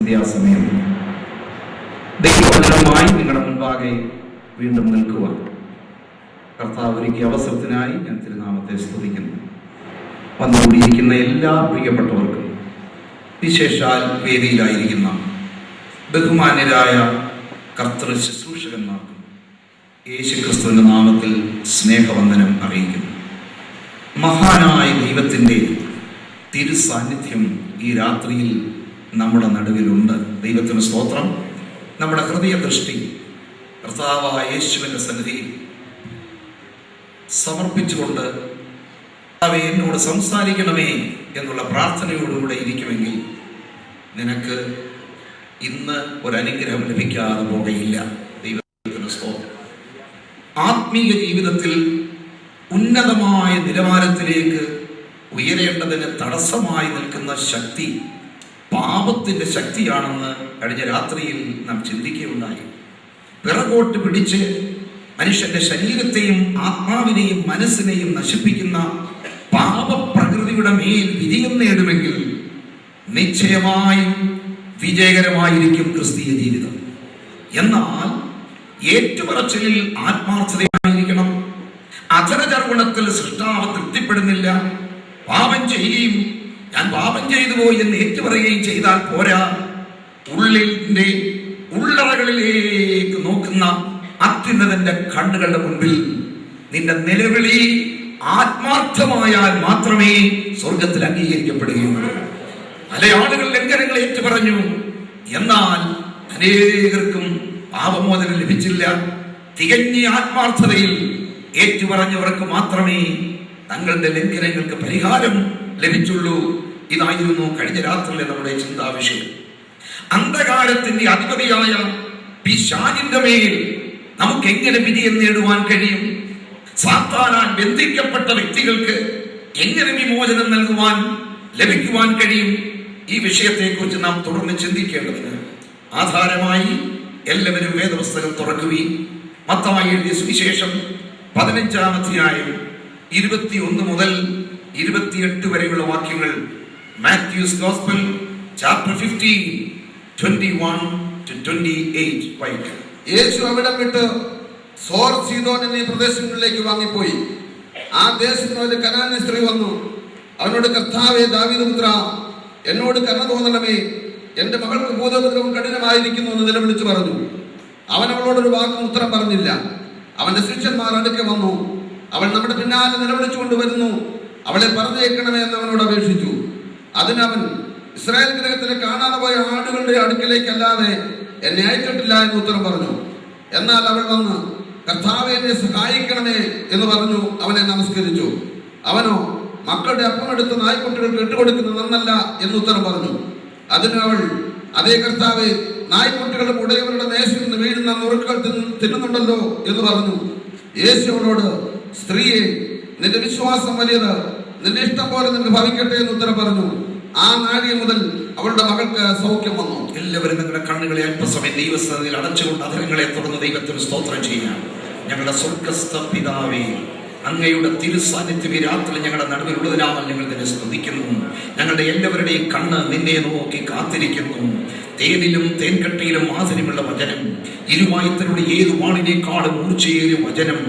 സന്ധ്യാസമയം ദൈവവചനവുമായി നിങ്ങളുടെ മുൻപാകെ വീണ്ടും നിൽക്കുവാൻ കർത്താവ് ഒരുക്കിയ അവസരത്തിനായി ഞാൻ തിരുനാമത്തെ സ്തുതിക്കുന്നു. വന്നുകൂടിയിരിക്കുന്ന എല്ലാ പ്രിയപ്പെട്ടവർക്കും, വിശേഷാൽ വേദിയിലായിരിക്കുന്ന ബഹുമാന്യരായ കർത്തൃ ശുശ്രൂഷകന്മാർക്കും യേശുക്രിസ്തുവിന്റെ നാമത്തിൽ സ്നേഹവന്ദനം അറിയിക്കുന്നു. മഹാനായ ദൈവത്തിൻ്റെ തിരുസാന്നിധ്യം ഈ രാത്രിയിൽ നമ്മുടെ നടുവിലുണ്ട്. ദൈവത്തിന് സ്തോത്രം. നമ്മുടെ ഹൃദയ ദൃഷ്ടി കർത്താവായ യേശുവിൻ്റെ സന്നിധിയിൽ സമർപ്പിച്ചുകൊണ്ട് എന്നോട് സംസാരിക്കണമേ എന്നുള്ള പ്രാർത്ഥനയോടുകൂടെ ഇരിക്കുമെങ്കിൽ നിനക്ക് ഇന്ന് ഒരനുഗ്രഹം ലഭിക്കാതെ പോകയില്ല. ദൈവത്തിന് സ്തോത്രം. ആത്മീയ ജീവിതത്തിൽ ഉന്നതമായ നിലവാരത്തിലേക്ക് ഉയരേണ്ടതിന് തടസ്സമായി നിൽക്കുന്ന ശക്തി പാപത്തിന്റെ ശക്തിയാണെന്ന് കഴിഞ്ഞ രാത്രിയിൽ നാം ചിന്തിക്കുകയുണ്ടായി. പിറകോട്ട് പിടിച്ച് മനുഷ്യന്റെ ശരീരത്തെയും ആത്മാവിനെയും മനസ്സിനെയും നശിപ്പിക്കുന്ന പാപപ്രകൃതിയുടെ മേൽ വിജയം നേടുമെങ്കിൽ നിശ്ചയമായും വിജയകരമായിരിക്കും ക്രിസ്തീയ ജീവിതം. എന്നാൽ ഏറ്റുപറച്ചിലിൽ ആത്മാർത്ഥതയായിരിക്കണം. അധരചർവണത്തിൽ സൃഷ്ടാവ് തൃപ്തിപ്പെടുന്നില്ല. പാപം ചെയ്യുകയും ഞാൻ പാപം ചെയ്തു പോയി എന്ന് ഏറ്റുപറയുകയും ചെയ്താൽ പോരാ. ഉള്ളിന്റെ ഉള്ളറകളിലേക്ക് നോക്കുന്ന അത്യുന്നതന്റെ കണ്ണുകളുടെ മുൻപിൽ നിന്റെ നിലവിളി ആത്മാർത്ഥമായാൽ മാത്രമേ സ്വർഗത്തിൽ അംഗീകരിക്കപ്പെടുകയുള്ളൂ. പല ആളുകൾ ലംഘനങ്ങൾ ഏറ്റുപറഞ്ഞു, എന്നാൽ അനേകർക്കും പാപമോചനം ലഭിച്ചില്ല. തികഞ്ഞ ആത്മാർത്ഥതയിൽ ഏറ്റുപറഞ്ഞവർക്ക് മാത്രമേ തങ്ങളുടെ ലംഘനങ്ങൾക്ക് പരിഹാരം ലഭിച്ചുള്ളൂ. ഇതായിരുന്നു കഴിഞ്ഞ രാത്രിയിലെ നമ്മുടെ ചിന്താവിഷയം. അന്ധകാരത്തിന്റെ അധിപതിയായ പിശാചിന്റെ മേൽ നമുക്ക് എങ്ങനെ വിജയം നേടുവാൻ കഴിയും? സാത്താനാൽ ബന്ധിക്കപ്പെട്ട വ്യക്തികൾക്ക് എങ്ങനെ വിമോചനം ലഭിക്കുവാൻ കഴിയും? ഈ വിഷയത്തെക്കുറിച്ച് നാം തുടർന്ന് ചിന്തിക്കേണ്ടതിന് ആധാരമായി എല്ലാവരും വേദപുസ്തകം തുറക്കുകയും മത്തായി എഴുതിയ സുവിശേഷം 15-ാം അധ്യായം 21 മുതൽ 28 വരെയുള്ള വാക്യങ്ങൾ, മാത്യൂസ് ഗോസ്പൽ ചാപ്റ്റർ 15 21 to 28 വായിക്കാം. യേശു അവിടം വിട്ട് സോർ സീദോൻ എന്നീ പ്രദേശങ്ങളിലേക്ക് വാങ്ങിപ്പോയി. ആ ദേശത്ത് ഒരു കനാന്യ സ്ത്രീ വന്നു. അവനോട്, കർത്താവേ, ദാവീദ് പുത്രാ, എന്നോട് കരുണ തോന്നണമേ, എന്റെ മകൾക്ക് ഭൂതോപദ്രവം കഠിനമായിരിക്കുന്നു എന്ന് നിലവിളിച്ചു പറഞ്ഞു. അവൻ അവളോടൊരു വാക്കും ഉത്തരം പറഞ്ഞില്ല. അവന്റെ ശിഷ്യന്മാർ അടുക്കെ വന്നു. അവൾ നമ്മുടെ പിന്നാലെ നിലവിളിച്ചുകൊണ്ട് വരുന്നു, അവളെ പറഞ്ഞേക്കണമേ എന്ന് അവനോട് അപേക്ഷിച്ചു. അതിനവൻ, ഇസ്രായേൽ ഗൃഹത്തിലെ കാണാതെ പോയ ആടുകളുടെ അടുക്കലേക്കല്ലാതെ എന്നെ അയച്ചിട്ടില്ല എന്ന് ഉത്തരം പറഞ്ഞു. എന്നാൽ അവൾ വന്ന്, കർത്താവേ, എന്നെ സഹായിക്കണമേ എന്ന് പറഞ്ഞു അവനെ നമസ്കരിച്ചു. അവനോ, മക്കളുടെ അപ്പം എടുത്ത് നായ്ക്കുട്ടികൾക്ക് ഇട്ടുകൊടുക്കുന്നത് നന്നല്ല എന്ന് ഉത്തരം പറഞ്ഞു. അതിന് അവൾ, അതേ കർത്താവേ, നായ്ക്കുട്ടികളുടെ ഉടയവരുടെ മേശയിൽ നിന്ന് വീഴുന്ന നുറുക്കുകൾ തിന്നുന്നുണ്ടല്ലോ എന്ന് പറഞ്ഞു. യേശു അവളോട്, സ്ത്രീയെ, നിന്റെ വിശ്വാസം വലിയത്, നിന്റെ ഇഷ്ടം പോലെ നിനക്ക് ഭവിക്കട്ടെ എന്ന് ഉത്തരം പറഞ്ഞു. ആ നാഴിക മുതൽ അവളുടെ മകൾക്ക് സൗഖ്യം വന്നു. എല്ലാവരും നിങ്ങളുടെ കണ്ണുകളെ അല്പസമയം ദൈവസന്നിധിയിൽ അടച്ചുകൊണ്ട് അധരങ്ങളെ തുറന്ന് ദൈവത്തിന് സ്തോത്രം ചെയ്യാം. ഞങ്ങളുടെ സ്വർഗ്ഗസ്ഥ പിതാവേ, അങ്ങയുടെ തിരുസാന്നിധ്യം ഈ രാത്രി ഞങ്ങളുടെ നടുവിലുള്ളതിനാൽ ഞങ്ങൾ നിന്നെ സ്തുതിക്കുന്നു. ഞങ്ങളുടെ എല്ലാവരുടെയും കണ്ണ് നിന്നെ നോക്കി കാത്തിരിക്കുന്നു. തേനിലും തേൻകട്ടയിലും മാധുര്യമുള്ള വചനം, ഇരുവായുത്തരുടെ ഏതു വാളിനേക്കാളും മൂർച്ചയേറിയ വചനം,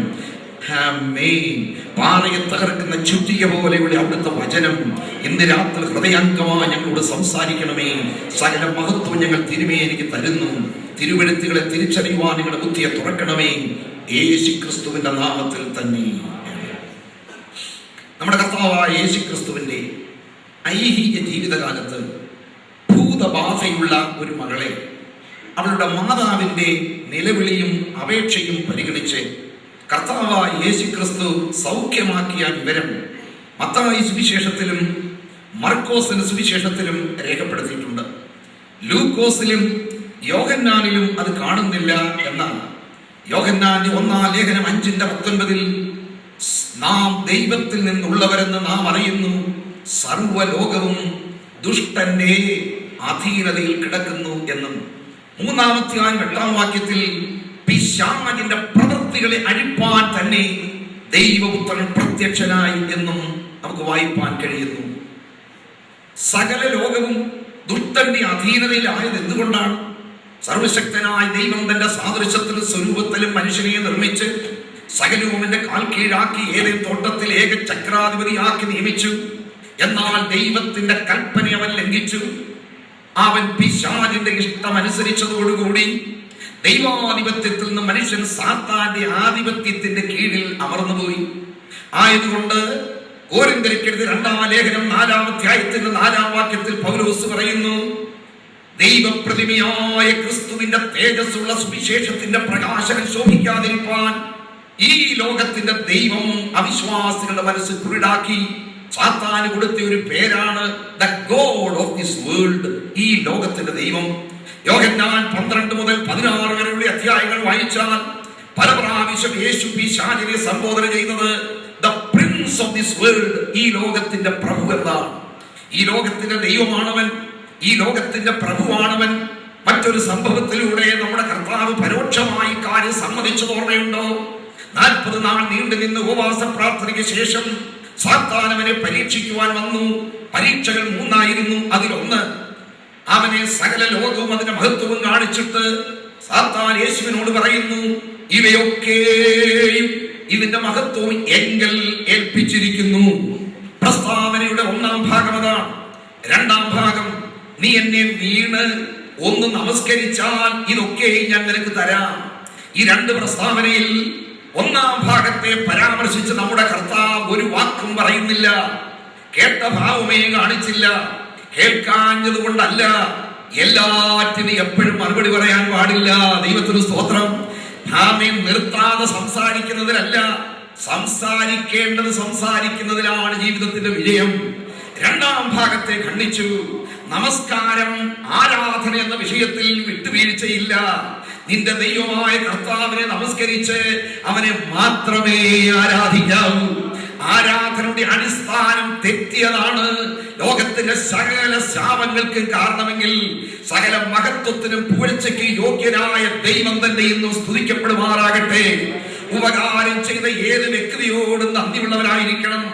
പാറയെ തകർക്കുന്ന ചുറ്റിക പോലെയുള്ള അവിടുത്തെ വചനം ഇന്ന് രാത്രി ഹൃദയാംഗമായി ഞങ്ങളോട് സംസാരിക്കണമേ. സകല മഹത്വം ഞങ്ങൾ തിരുമേനിക്ക് തരുന്നു. തിരുവെഴുത്തുകളെ തിരിച്ചറിയുവാൻ നിങ്ങളുടെ ബുദ്ധിയെ തുറക്കണമേ, യേശുക്രിസ്തുവിന്റെ നാമത്തിൽ തന്നെ. നമ്മുടെ കർത്താവായ യേശുക്രിസ്തുവിന്റെ ഐഹിക ജീവിതകാലത്ത് ഭൂതബാധയുള്ള ഒരു മകളെ അവളുടെ മാതാവിന്റെ നിലവിളിയും അപേക്ഷയും പരിഗണിച്ച് കർത്താവായ യേശുക്രിസ്തു സൗഖ്യമാക്കിയ വിവരം മത്തായി സുവിശേഷത്തിലും മർക്കോസിന്റെ സുവിശേഷത്തിലും രേഖപ്പെടുത്തിയിട്ടുണ്ട്. ലൂക്കോസിലും യോഹന്നാനിലും അത് കാണുന്നില്ല. എന്നാൽ യോഹന്നാന്റെ 1-ാം ലേഖനം 5:19 നാം ദൈവത്തിൽ നിന്നുള്ളവരെന്ന് നാം അറിയുന്നു, സർവ്വലോകവും ദുഷ്ടന്റെ അധീനതയിൽ കിടക്കുന്നു എന്നും 3-ാം അധ്യായം 8-ാം വാക്യത്തിൽ പിശാചിന്റെ പ്രവൃത്തികളെ അഴിപ്പാൻ തന്നെ ദൈവപുത്രൻ പ്രത്യക്ഷനായി എന്നും നമുക്ക് വായിപ്പാൻ കഴിയുന്നു. സകല ലോകവും ദുഷ്ടന്റെ അധീനതയിലായത് എന്തുകൊണ്ടാണ്? സർവശക്തനായ ദൈവം തന്റെ സാദൃശ്യത്തിലും സ്വരൂപത്തിലും മനുഷ്യനെ നിർമ്മിച്ച് സകലവും അവന്റെ കാൽ കീഴാക്കി ഏതേൻ തോട്ടത്തിൽ ഏക ചക്രാധിപതിയാക്കി നിയമിച്ചു. എന്നാൽ ദൈവത്തിന്റെ കൽപ്പന അവൻ ലംഘിച്ചു. അവൻ പിശാചിന്റെ ഇഷ്ടമനുസരിച്ചതോടുകൂടി ദൈവാധിപത്യത്തിൽ നിന്ന് മനുഷ്യൻ സാത്താന്റെ ആധിപത്യത്തിന്റെ കീഴിൽ അമർന്നുപോയി. ആയതുകൊണ്ട് കോരിന്ത്യർക്കെഴുതിയ 2-ാം ലേഖനം 4-ാം അധ്യായത്തിന്റെ 4-ാം വാക്യത്തിൽ പൗലോസ് പറയുന്നു, ദൈവപ്രതിമയായ ക്രിസ്തുവിന്റെ തേജസ്സുള്ള സുവിശേഷത്തിന്റെ പ്രകാശനം ശോഭിക്കാതിരിക്കാൻ ഈ ലോകത്തിന്റെ ദൈവം അവിശ്വാസികളുടെ മനസ്സ് കുരുടാക്കി. സാത്താന് കൊടുത്ത ഒരു പേരാണ് the God of this world, ഈ ലോകത്തിന്റെ ദൈവം. യോഹന്നാൻ 12 മുതൽ 16 വരെയുള്ള അധ്യായങ്ങൾ വായിച്ചാൽ പല പ്രാവശ്യം യേശു പിശാചിനെ സംബോധന ചെയ്യുന്നത് the Prince of this world, ഈ ലോകത്തിന്റെ പ്രഭു എന്നാണ്. ഈ ലോകത്തിന്റെ ദൈവമാണവൻ, ഈ ലോകത്തിന്റെ പ്രഭുവാണവൻ. മറ്റൊരു സംഭവത്തിലൂടെ നമ്മുടെ കർത്താവ് പരോക്ഷമായി കാര്യം സമ്മതിച്ചത് ഓർമ്മയുണ്ടോ? 40 നാൾ നീണ്ടു നിന്ന് ഉപവാസ പ്രാർത്ഥനയ്ക്ക് ശേഷം സാത്താൻ അവനെ പരീക്ഷിക്കുവാൻ വന്നു. പരീക്ഷകൾ 3 ആയിരുന്നു. അതിലൊന്ന്, അവനെ സകല ലോകവും അതിന്റെ മഹത്വവും കാണിച്ചിട്ട് സാത്താൻ യേശുവിനോട് പറയുന്നു, ഇവയൊക്കെയും ഇതിന്റെ മഹത്വവും എങ്കിൽ ഏൽപ്പിച്ചിരിക്കുന്നു. പ്രസ്താവനയുടെ 1-ാം ഭാഗം അതാണ്. 2-ാം ഭാഗം, നീ എന്നെ വീണ് ഒന്ന് നമസ്കരിച്ചാൽ ഇതൊക്കെ ഞാൻ നിനക്ക് തരാം. ഈ 2 പ്രസ്താവനയിൽ 1-ാം ഭാഗത്തെ പരാമർശിച്ച് നമ്മുടെ കർത്താവ് ഒരു വാക്കും പറയുന്നില്ല. കേട്ട ഭാവമേ കാണിച്ചില്ല. കേൾക്കാഞ്ഞത് കൊണ്ടല്ല, എല്ലാറ്റിനും എപ്പോഴും മറുപടി പറയാൻ പാടില്ല. ദൈവത്തിന് സ്തോത്രം. ആമേൻ. നിർത്താതെ സംസാരിക്കുന്നതിലല്ല, സംസാരിക്കേണ്ടത് സംസാരിക്കുന്നതിലാണ് ജീവിതത്തിന്റെ വിജയം. 2-ാം ഭാഗത്തെ ഖണ്ഡിച്ചു. നമസ്കാരം, ആരാധന എന്ന വിഷയത്തിൽ വിട്ടുവീഴ്ചയില്ല. നിന്റെ ദൈവമായ കർത്താവിനെ നമസ്കരിച്ച് അവനെ മാത്രമേ ആരാധിക്കാവൂ. ആരാധനയുടെ അടിസ്ഥാനം തെറ്റിയതാണ്. ലോകത്തിന്റെ സകല ശാപങ്ങൾക്ക് കാരണമെങ്കിൽ സകല മഹത്വത്തിനും പുകഴ്ചയ്ക്ക് യോഗ്യനായ ദൈവം തന്നെ ഇന്നും സ്തുതിക്കപ്പെടുമാറാകട്ടെ. ഉപകാരം ചെയ്ത ഏത് വ്യക്തിയോടും നന്ദിയുള്ളവരായിരിക്കണം.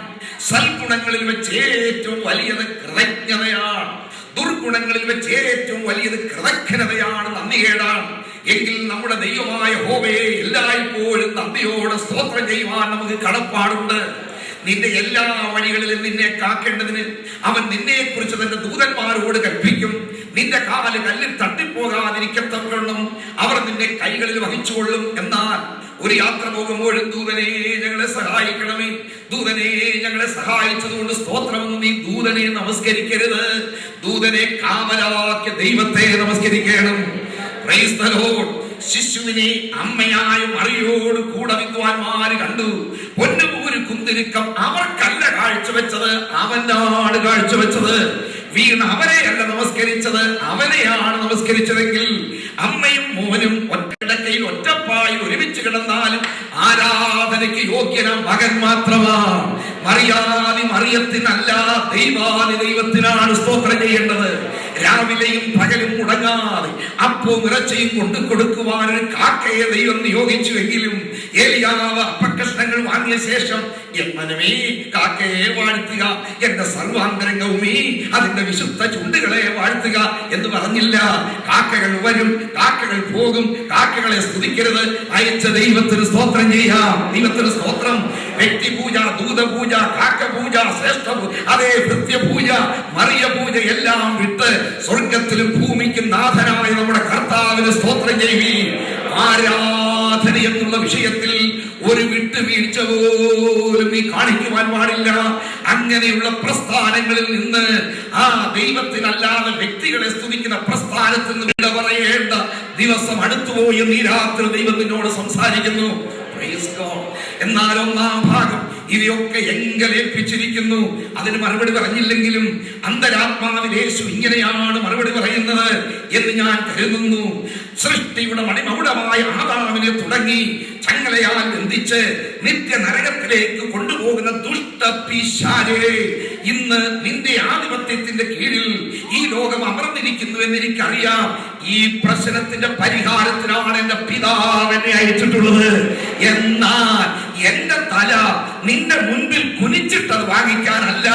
സൽഗുണങ്ങളിൽ വെച്ച് ഏറ്റവും വലിയത് കൃതജ്ഞതയാണ്. ദുർഗുണങ്ങളിൽ വെച്ച് ഏറ്റവും വലിയത് കൃതജ്ഞതയാണ്, നന്ദികേടാണ്. എങ്കിൽ നമ്മുടെ ദൈവമായ യഹോവയെ എല്ലായ്പ്പോഴും നന്ദിയോടെ സ്തോത്രം ചെയ്യുവാൻ നമുക്ക് കടപ്പാടുണ്ട്. നിന്റെ എല്ലാ വഴികളിലും നിന്നെ കാക്കേണ്ടതിന് അവൻ നിന്നെ കുറിച്ച് തന്റെ ദൂതന്മാരോട് കൽപ്പിക്കും. നിന്റെ കാല് കല്ലിൽ തട്ടിപ്പോകാതിരിക്കത്തവണ്ണം അവർ നിന്നെ കൈകളിൽ വഹിച്ചുകൊള്ളും. എന്നാൽ ഒരു യാത്ര പോകുമ്പോഴും ദൂതനെ ഞങ്ങളെ സഹായിക്കണമേ, ദൂതനെ ഞങ്ങളെ സഹായിച്ചതുകൊണ്ട് സ്തോത്രമെന്ന് നീ ദൂതനെ നമസ്കരിക്കരുത്. ദൂതനെ കാവലാക്കിയ ദൈവത്തെ നമസ്കരിക്കണം. Praise the Lord. ശിശുവിനെ അമ്മയായ മറിയോട് കൂടെ വിദ്വാൻമാര് കണ്ടു. പൊന്നുപൂര് കുന്തിരിക്കം അവർക്കല്ല കാഴ്ചവെച്ചത്, അവനാണ് കാഴ്ചവെച്ചത്. വീണ് അവരെയല്ല നമസ്കരിച്ചത്, അവനെയാണ് നമസ്കരിച്ചതെങ്കിൽ അമ്മയും മോനും ഒറ്റക്കിടക്കയിൽ ഒറ്റപ്പായി ഒരുമിച്ച് കിടന്നാലും ആരാധനയ്ക്ക് യോഗ്യന മകൻ മാത്രമാണ്. മറിയാതി മറിയത്തിനല്ല, ദൈവാതി ദൈവത്തിനാണ് സ്തോത്രം ചെയ്യേണ്ടത്. രാവിലെയും പകലും മുടങ്ങാതെ അപ്പവും ഇറച്ചിയും കൊണ്ടു കൊടുക്കുവാൻ ഒരു കാക്കയെ ദൈവം നിയോഗിച്ചുവെങ്കിലും ഏലിയാവ് അപ്പക്കഷ്ണങ്ങൾ വാങ്ങിയ ശേഷം എന്നനുമേ കാക്കയെ വാഴ്ത്തുക, എന്റെ സർവാന്തരംഗവുമേ അതിന്റെ വിശുദ്ധ ചുണ്ടുകളെ വാഴ്ത്തുക എന്ന് പറഞ്ഞില്ല. കാക്കകൾ വരും, കാക്കകൾ പോകും, കാക്കകളെ സ്തുതിക്കരുത്. അയച്ച ദൈവത്തിന് സ്തോത്രം ചെയ്യാം. ദൈവത്തിന് സ്തോത്രം. വ്യക്തിപൂജ, ദൂതപൂജ, കാക്കപൂജ, ശ്രേഷ്ഠ അതേ ഭൃത്യപൂജ, മറിയ പൂജ എല്ലാം വിട്ട് സ്വർഗത്തിലും ഭൂമിക്കും നാഥനായ നമ്മുടെ കർത്താവിന് സ്തോത്രം ചെയ്യുകയും ആരാധന എന്നുള്ള വിഷയത്തിൽ ഒരു വിട്ടുവീഴ്ച പോലും നീ കാണിക്കുവാൻ പാടില്ല. അങ്ങനെയുള്ള പ്രസ്ഥാനങ്ങളിൽ നിന്ന്, ആ ദൈവത്തിനല്ലാതെ വ്യക്തികളെ സ്തുതിക്കുന്ന പ്രസ്ഥാനത്തിൽ നിന്ന് വിട പറയേണ്ട ദിവസം അടുത്തുപോയി എന്ന് ഈ രാത്രി ദൈവം നിന്നോട് സംസാരിക്കുന്നു. എന്നാൽ 1-ാം ഭാഗം ഇവയൊക്കെ എങ്കിൽ ഏൽപ്പിച്ചിരിക്കുന്നു. അതിന് മറുപടി പറഞ്ഞില്ലെങ്കിലും അന്തരാത്മാവിൽ യേശു ഇങ്ങനെയാണ് മറുപടി പറയുന്നത് എന്ന് ഞാൻ കരുതുന്നു. സൃഷ്ടിയുടെ മണിമകുടമായ ആദാമിനെ തുടങ്ങി ചങ്ങലയാൽ ബന്ധിച്ച് നിത്യ നരകത്തിലേക്ക് കൊണ്ടുപോകുന്ന ദുഷ്ട പിശാചേ, ഇന്ന് നിന്റെ ആധിപത്യത്തിന്റെ കീഴിൽ ഈ ലോകം അമർന്നിരിക്കുന്നു എന്ന് എനിക്കറിയാം. ഈ പ്രശ്നത്തിന്റെ പരിഹാരത്തിനാണ് എന്റെ പിതാവ് എന്നെ അയച്ചിട്ടുള്ളത്. എന്നാൽ എന്റെ തല നിന്റെ മുൻപിൽ കുനിച്ചിട്ടത് വാങ്ങിക്കാനല്ല,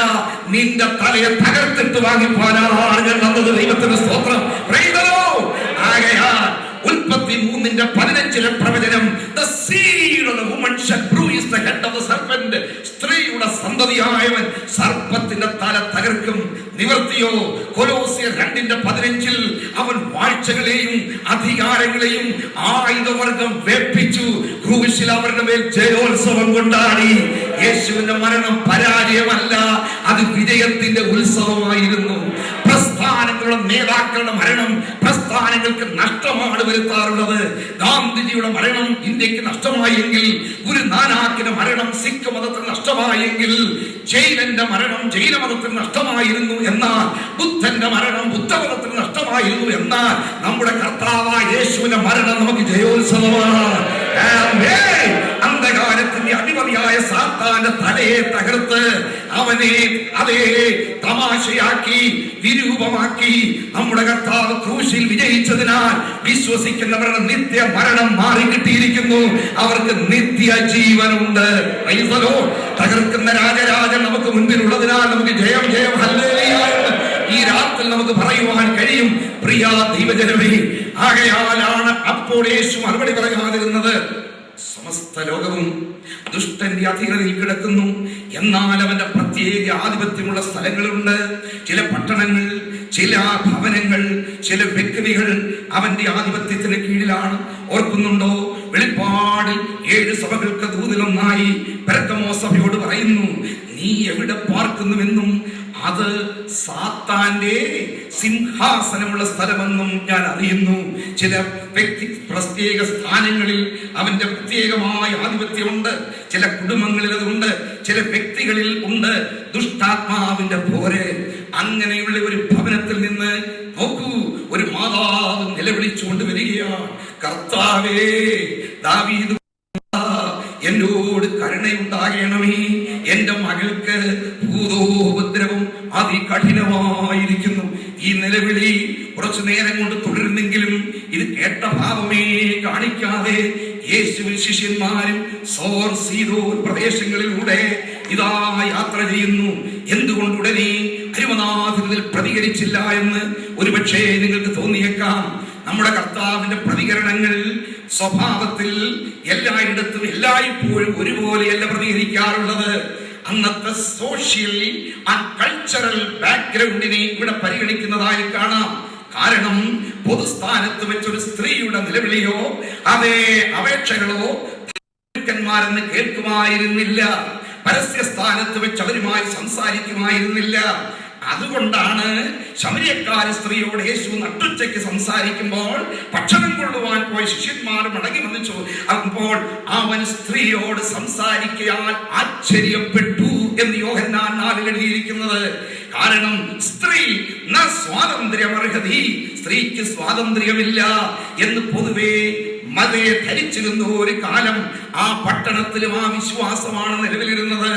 നിന്റെ തലയെ തകർത്തിട്ട് വാങ്ങിപ്പോനാണ് ഞാൻ വന്നത്. ദൈവത്തിന്റെ സ്തോത്രം. Praise the Lord. ആകയാൽ ഉൽപ്പത്തി 3:15 പ്രവചനം, the seed of the woman shall bruise the head of the serpent. സ്ത്രീയുടെ സന്തതിയായവൻ സർപ്പത്തിന്റെ തല തകർക്കും. നിവർത്തിയോ? കൊലോസ്യർ 2:15 അവൻ വാഴ്ചകളെയും അധികാരങ്ങളെയും ആയുധവർഗം വേപ്പിച്ചു, ക്രൂശിൽ അവരുടെ മേൽ ജയോത്സവം കൊണ്ടാടി. യേശുവിന്റെ മരണം പരാജയമല്ല, അത് വിജയത്തിന്റെ ഉത്സവമായിരുന്നു. പ്രസ്ഥാനങ്ങളുടെ നേതാക്കളുടെ മരണം പ്രസ്ഥാനങ്ങൾക്ക് നഷ്ടമാണ് വരുത്താറുള്ളത്. ഗാന്ധിജിയുടെ മരണം ഇന്ത്യക്ക് നഷ്ടമായെങ്കിൽ, ഗുരു നാനാക്കിന്റെ മരണം സിഖ് മതത്തിന് നഷ്ടമായെങ്കിൽ, ജൈനന്റെ മരണം ജൈന മതത്തിന് നഷ്ടമായിരുന്നു. എന്നാൽ ബുദ്ധന്റെ മരണം ബുദ്ധമതത്തിന് നഷ്ടമായിരുന്നു. എന്നാൽ നമ്മുടെ കർത്താവായ യേശുവിന്റെ മരണം നമുക്ക് ജയോത്സവമാണ്. അന്ധകാരത്തിന്റെ അധിപതിയായ സാത്താന്റെ തലയെ തകർത്ത് അവനെ അതേ തമാശയാക്കി വിരൂപമാക്കി നമ്മുടെ കർത്താവ് ക്രൂശിൽ വിജയിച്ചതിനാൽ വിശ്വസിക്കുന്നവരുടെ നിത്യ മരണം മാറി കിട്ടിയിരിക്കുന്നു. അവർക്ക് നിത്യ ജീവനുണ്ട്. തകർക്കുന്ന രാജരാജൻ നമുക്ക് മുൻപിലുള്ളതിനാൽ നമുക്ക് ജയം ജയം ഹല്ലേലൂയ ഈ രാത്രി നമുക്ക് പറയുവാൻ കഴിയും. പ്രിയ ദൈവജനമേ, ആകയാലാണ് അപ്പോൾ യേശു മറുപടി പറയാതിരുന്നത്. സമസ്ത ലോകവും ദുഷ്ടന്റെ അധീനതയിൽ കിടക്കുന്നു, എന്നാൽ അവന്റെ പ്രത്യേക ആധിപത്യമുള്ള സ്ഥലങ്ങളുണ്ട്. ചില പട്ടണങ്ങൾ, ചില ഭവനങ്ങൾ, ചില വ്യക്തികൾ അവന്റെ ആധിപത്യത്തിന് കീഴിലാണ്. ഓർക്കുന്നുണ്ടോ? വെളിപ്പാടിൽ 7 സഭകൾക്ക് ദൂതിലൊന്നായി പെർഗമോ സഭയോട് പറയുന്നു, നീ എവിടെ പാർക്കുന്നുവെന്നും അത് സാത്താന്റെ സിംഹാസനമുള്ള സ്ഥലമെന്നും ഞാൻ അറിയുന്നു. ചില വ്യക്തി പ്രത്യേക സ്ഥാനങ്ങളിൽ അവന്റെ പ്രത്യേകമായ ആധിപത്യമുണ്ട്. ചില കുടുംബങ്ങളിൽ അതുണ്ട്, ചില വ്യക്തികളിൽ ഉണ്ട്. ദുഷ്ടാത്മാവിന്റെ പോരെ. അങ്ങനെയുള്ള ഒരു ഭവനത്തിൽ നിന്ന് നോക്കൂ, ഒരു മാതാവ് നിലവിളിച്ചുകൊണ്ട് വരികയാണ്, കർത്താവേ, ദാവീദ് എന്നോട് കരുണയുണ്ടാകണമേ, എന്റെ മകൾക്ക് ഭൂതോപദ്രവം അതികഠിനമായിരിക്കുന്നു. ഈ നിലവിളി കുറച്ചു നേരം കൊണ്ട് തുടരുന്നെങ്കിലും ഇത് കേട്ട ഭാവമേ കാണിക്കാതെ യേശുവിൻ ശിഷ്യന്മാരും സോർ സീദോൻ പ്രദേശങ്ങളിലൂടെ ഇതാ യാത്ര ചെയ്യുന്നു. എന്തുകൊണ്ട് ഉടനെ അരുമനാഥനിൽ പ്രതികരിച്ചില്ല എന്ന് ഒരുപക്ഷേ നിങ്ങൾക്ക് തോന്നിയേക്കാം. നമ്മുടെ കർത്താവിന്റെ പ്രതികരണങ്ങൾ സ്വഭാവത്തിൽ എല്ലായിടത്തും എല്ലായ്പ്പോഴും ഒരുപോലെയല്ല പ്രതികരിക്കാറുള്ളത്. അന്നത്തെ സോഷ്യൽ ആൻഡ് കൾച്ചറൽ ബാക്ക്ഗ്രൗണ്ടിനെ ഇവിടെ പരിഗണിക്കുന്നതായി കാണാം. കാരണം പൊതുസ്ഥാനത്ത് വെച്ചൊരു സ്ത്രീയുടെ നിലവിളിയോ അതേ അപേക്ഷകളോ ന്മാരെന്ന് കേൾക്കുമായിരുന്നില്ല. പരസ്യ സ്ഥാനത്ത് വെച്ച് അവരുമായി സംസാരിക്കുമായിരുന്നില്ല. അതുകൊണ്ടാണ് ശമരിയക്കാരി സ്ത്രീയോട് യേശു നട്ടുച്ചയ്ക്ക് സംസാരിക്കുമ്പോൾ ഭക്ഷണം കൊള്ളുവാൻ പോയ ശിഷ്യന്മാർ മടങ്ങി വന്നിച്ചു. അപ്പോൾ അവൻ സ്ത്രീയോട് സംസാരിക്കാൻ ആശ്ചര്യപ്പെട്ടു എന്ന് യോഹന്നാൻ 4 എഴുതിയിരിക്കുന്നത്. കാരണം സ്ത്രീ സ്വാതന്ത്ര്യമർഹതി, സ്ത്രീക്ക് സ്വാതന്ത്ര്യമില്ല എന്ന് പൊതുവേ മതേ ധരിച്ചിരുന്ന ഒരു കാലം ആ പട്ടണത്തിലും ആ വിശ്വാസമാണ് നിലവിലിരുന്നത്.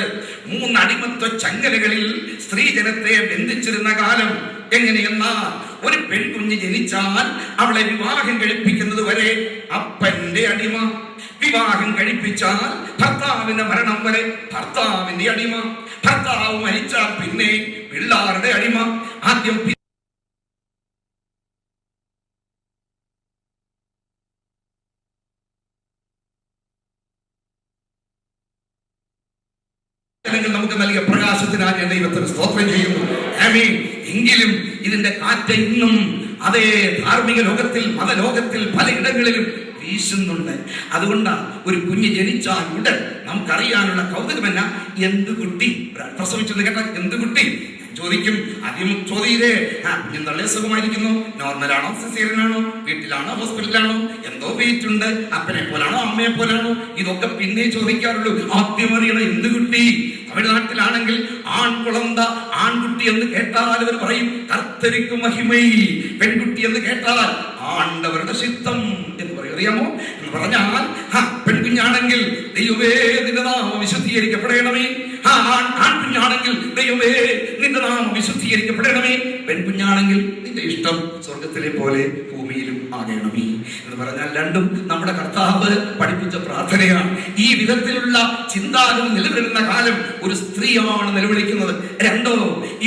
3 അടിമത്വ ചങ്ങലകളിൽ സ്ത്രീജനത്തെ ബന്ധിച്ചിരുന്ന കാലം. എങ്ങനെയെന്നാൽ ഒരു പെൺകുഞ്ഞ് ജനിച്ചാൽ അവളെ വിവാഹം കഴിപ്പിക്കുന്നത് വരെ അപ്പന്റെ അടിമ, വിവാഹം കഴിപ്പിച്ചാൽ ഭർത്താവിന്റെ മരണം വരെ ഭർത്താവിന്റെ അടിമ, ഭർത്താവ് മരിച്ചാൽ പിന്നെ പിള്ളാരുടെ അടിമ. ആദ്യം നമുക്ക് നൽകിയ പ്രകാശത്തിനായി ഞാൻ ദൈവത്തിന് സ്തോത്രം ചെയ്യുന്നു. ആമേൻ. എങ്കിലും ഇതിന്റെ കാറ്റ് ഇന്നും അതേ ധാർമ്മിക ലോകത്തിൽ, മതലോകത്തിൽ പലയിടങ്ങളിലും വീശുന്നുണ്ട്. അതുകൊണ്ടാണ് ഒരു കുഞ്ഞ് ജനിച്ചാൽ ഉടൻ നമുക്കറിയാനുള്ള കൗതുകമെന്ന, എന്ത് കുട്ടി പ്രസവിച്ചെന്ന് കേട്ടാൽ എന്ത് കുട്ടി ചോദിക്കും. ആദ്യം ചോദ്യേ കുഞ്ഞ് നല്ല സുഖമായിരിക്കുന്നു, നോർമലാണോ സിസേറിയനാണോ, വീട്ടിലാണോ ഹോസ്പിറ്റലിലാണോ, എന്തോ വെയിറ്റ് ഉണ്ട്, അപ്പനെ പോലാണോ അമ്മയെ പോലാണോ, ഇതൊക്കെ പിന്നെ ചോദിക്കാറുള്ളൂ. ആദ്യം അറിയണം എന്ത് കുട്ടി. തമിഴ്നാട്ടിലാണെങ്കിൽ ആൺകുളന്ത, ആൺകുട്ടി എന്ന് കേട്ടാൽ അവർ പറയും കർത്തരിക്കും മഹിമൈ. പെൺകുട്ടി എന്ന് കേട്ടാൽ ആണ്ടവരുടെ ചിത്തം എന്ന് പറയും. അറിയാമോ എന്ന് പറഞ്ഞാൽ പെൺകുഞ്ഞാണെങ്കിൽ ദൈവമേ നിന്റെ നാമം വിശുദ്ധീകരിക്കപ്പെടണമേ. ആൺകുഞ്ഞാണെങ്കിൽ ദൈവമേ നിന്റെ നാമം വിശുദ്ധീകരിക്കപ്പെടണമേ. പെൺകുഞ്ഞാണെങ്കിൽ നിന്റെ ഇഷ്ടം സ്വർഗത്തിലെ പോലെ ഭൂമിയിലും ആകണമേ എന്ന് പറഞ്ഞാൽ രണ്ടും നമ്മുടെ കർത്താവ് പഠിപ്പിച്ച പ്രാർത്ഥനയാണ്. ഈ വിധത്തിലുള്ള ചിന്താഗതി നിലവിലുന്ന കാലം ഒരു സ്ത്രീയാണ് നിലവിളിക്കുന്നത്. രണ്ടോ,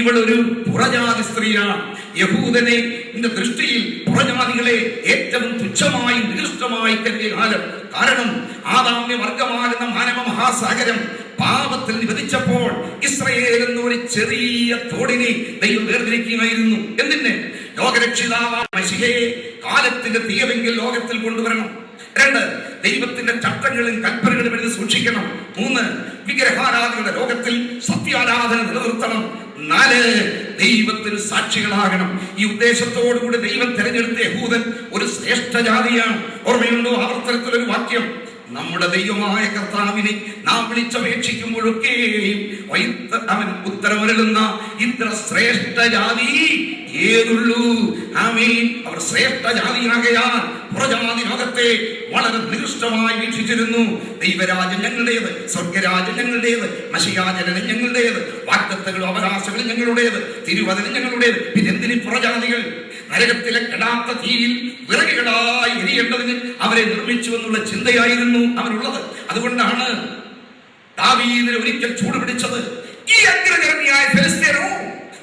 ഇവളൊരു പുറജാതി സ്ത്രീയാണ്. യഹൂദനെ ദൃഷ്ടിയിൽ പുറജാതികളെ ഏറ്റവും തുച്ഛമായി നികൃഷ്ടമായി കരുതിയ കാലം. കാരണം ആദാമ്യ വർഗമാകുന്ന മാനവ മഹാസാഗരം പാപത്തിൽ നിവദിച്ചപ്പോൾ ഇസ്രയേൽ എന്ന ഒരു ചെറിയ തോടിനെ ദൈവം വേർതിരിക്കുകയായിരുന്നു. എന്തിന്? ലോകരക്ഷിതാവായ മശിഹയെ കാലത്തിന്റെ തീയവെങ്കിൽ ലോകത്തിൽ കൊണ്ടുവരണം. 2, ദൈവത്തിന്റെ ചട്ടങ്ങളും കൽപ്പനകളും എഴുതി സൂക്ഷിക്കണം. 3, വിഗ്രഹാരാധനയുടെ ലോകത്തിൽ സത്യാരാധന നിലനിർത്തണം. 4, ദൈവത്തിന് സാക്ഷികളാകണം. ഈ ഉദ്ദേശത്തോടുകൂടി ദൈവം തെരഞ്ഞെടുത്ത യഹൂദൻ ഒരു ശ്രേഷ്ഠ ജാതിയാണ്. ഓർമ്മയുണ്ടോ ആവർത്തനത്തിലൊരു വാക്യം? നമ്മുടെ ദൈവമായ കർത്താവിനെ നാം വിളിച്ചപേക്ഷിക്കുമ്പോഴൊക്കെയും അവൻ ഉത്തരമരുളുന്ന ഇത്ര ശ്രേഷ്ഠ ജാതി ഏതുള്ളൂ. ആമേൻ. അവർ ശ്രേഷ്ഠ ജാതിയാകയാൽ പുറജാതി ലോകത്തെ വളരെ നികൃഷ്ടമായി വീക്ഷിച്ചിരുന്നു. ദൈവരാജ്യം ഞങ്ങളുടേത്, സ്വർഗരാജ്യം ഞങ്ങളുടേത്, മശിഹാജനം ഞങ്ങളുടേത്, വാഗ്ദത്തങ്ങളും അവകാശങ്ങളും ഞങ്ങളുടേത്, തിരുവചനം ഞങ്ങളുടേത്. പിന്നെ എന്തിന് പുറജാതികൾ? നരകത്തിലെ കെടാത്ത തീയിൽ വിറകുകളായി എരിയേണ്ടതിന് അവരെ നിർമ്മിച്ചു എന്നുള്ള ചിന്തയായിരുന്നു അവനുള്ളത്. അതുകൊണ്ടാണ് ദാവീദിനെ ഒരിക്കൽ ചൂട് പിടിച്ചത്. ഈ അഗ്രഗണ്യായ ഫെലിസ്ത്യനോ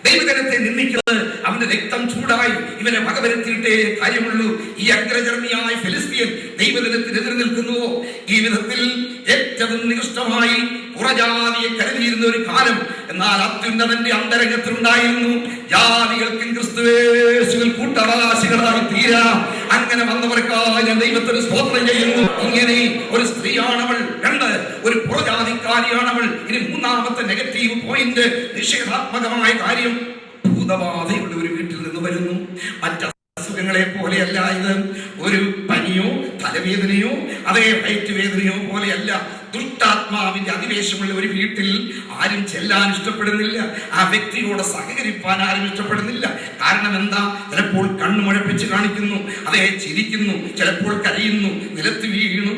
ദൈവജനത്തെ നിന്ദിക്കുന്നത് അവന്റെ രക്തം ചൂടായി ഇവനെ വകവരുത്തിയിട്ടേ കാര്യമുള്ളൂ. ഈ അഗ്രഗണ്യായ ഫെലിസ്ത്യൻ ദൈവജനത്തിനെതിരെ നിൽക്കുന്നുവോ? ഈ വിധത്തിൽ ഏറ്റവും നികൃഷ്ടമായി പുറജാതിയെ കരുതിയിരുന്ന ഒരു കാലം. എന്നാൽ അത്യുന്നതന്റെ അന്തരംഗത്തിലുണ്ടായിരുന്നു ജാതികൾക്കും ക്രിസ്തുവേശുവിൽ കൂട്ടവകാശികളായി തീരാം. അങ്ങനെ വന്നവർക്കായി ഞാൻ ദൈവത്തിന് സ്തോത്രം ചെയ്യുന്നു. ഇങ്ങനെ ഒരു സ്ത്രീയാണവൾ. 2, ഒരു പുറജാതിക്കാരിയാണവൾ. ഇനി 3ാമത്തെ നെഗറ്റീവ് പോയിന്റ്, നിഷേധാത്മകമായ കാര്യം, ഭൂതബാധയുള്ള ഒരു വീട്ടിൽ നിന്ന് വരുന്നു. അസുഖങ്ങളെ പോലെയല്ല ഇത്. ഒരു പനിയോ തലവേദനയോ അതേ വയറ്റ് വേദനയോ പോലെയല്ല. ദുഷ്ടാത്മാവിന്റെ അധിവേശമുള്ള ഒരു വീട്ടിൽ ആരും ചെല്ലാൻ ഇഷ്ടപ്പെടുന്നില്ല. ആ വ്യക്തിയോട് സഹകരിപ്പാൻ ആരും ഇഷ്ടപ്പെടുന്നില്ല. കാരണം എന്താ? ചിലപ്പോൾ കണ്ണു മുഴപ്പിച്ച് കാണിക്കുന്നു, അതേ ചിരിക്കുന്നു, ചിലപ്പോൾ കരയുന്നു, നിലത്ത് വീണു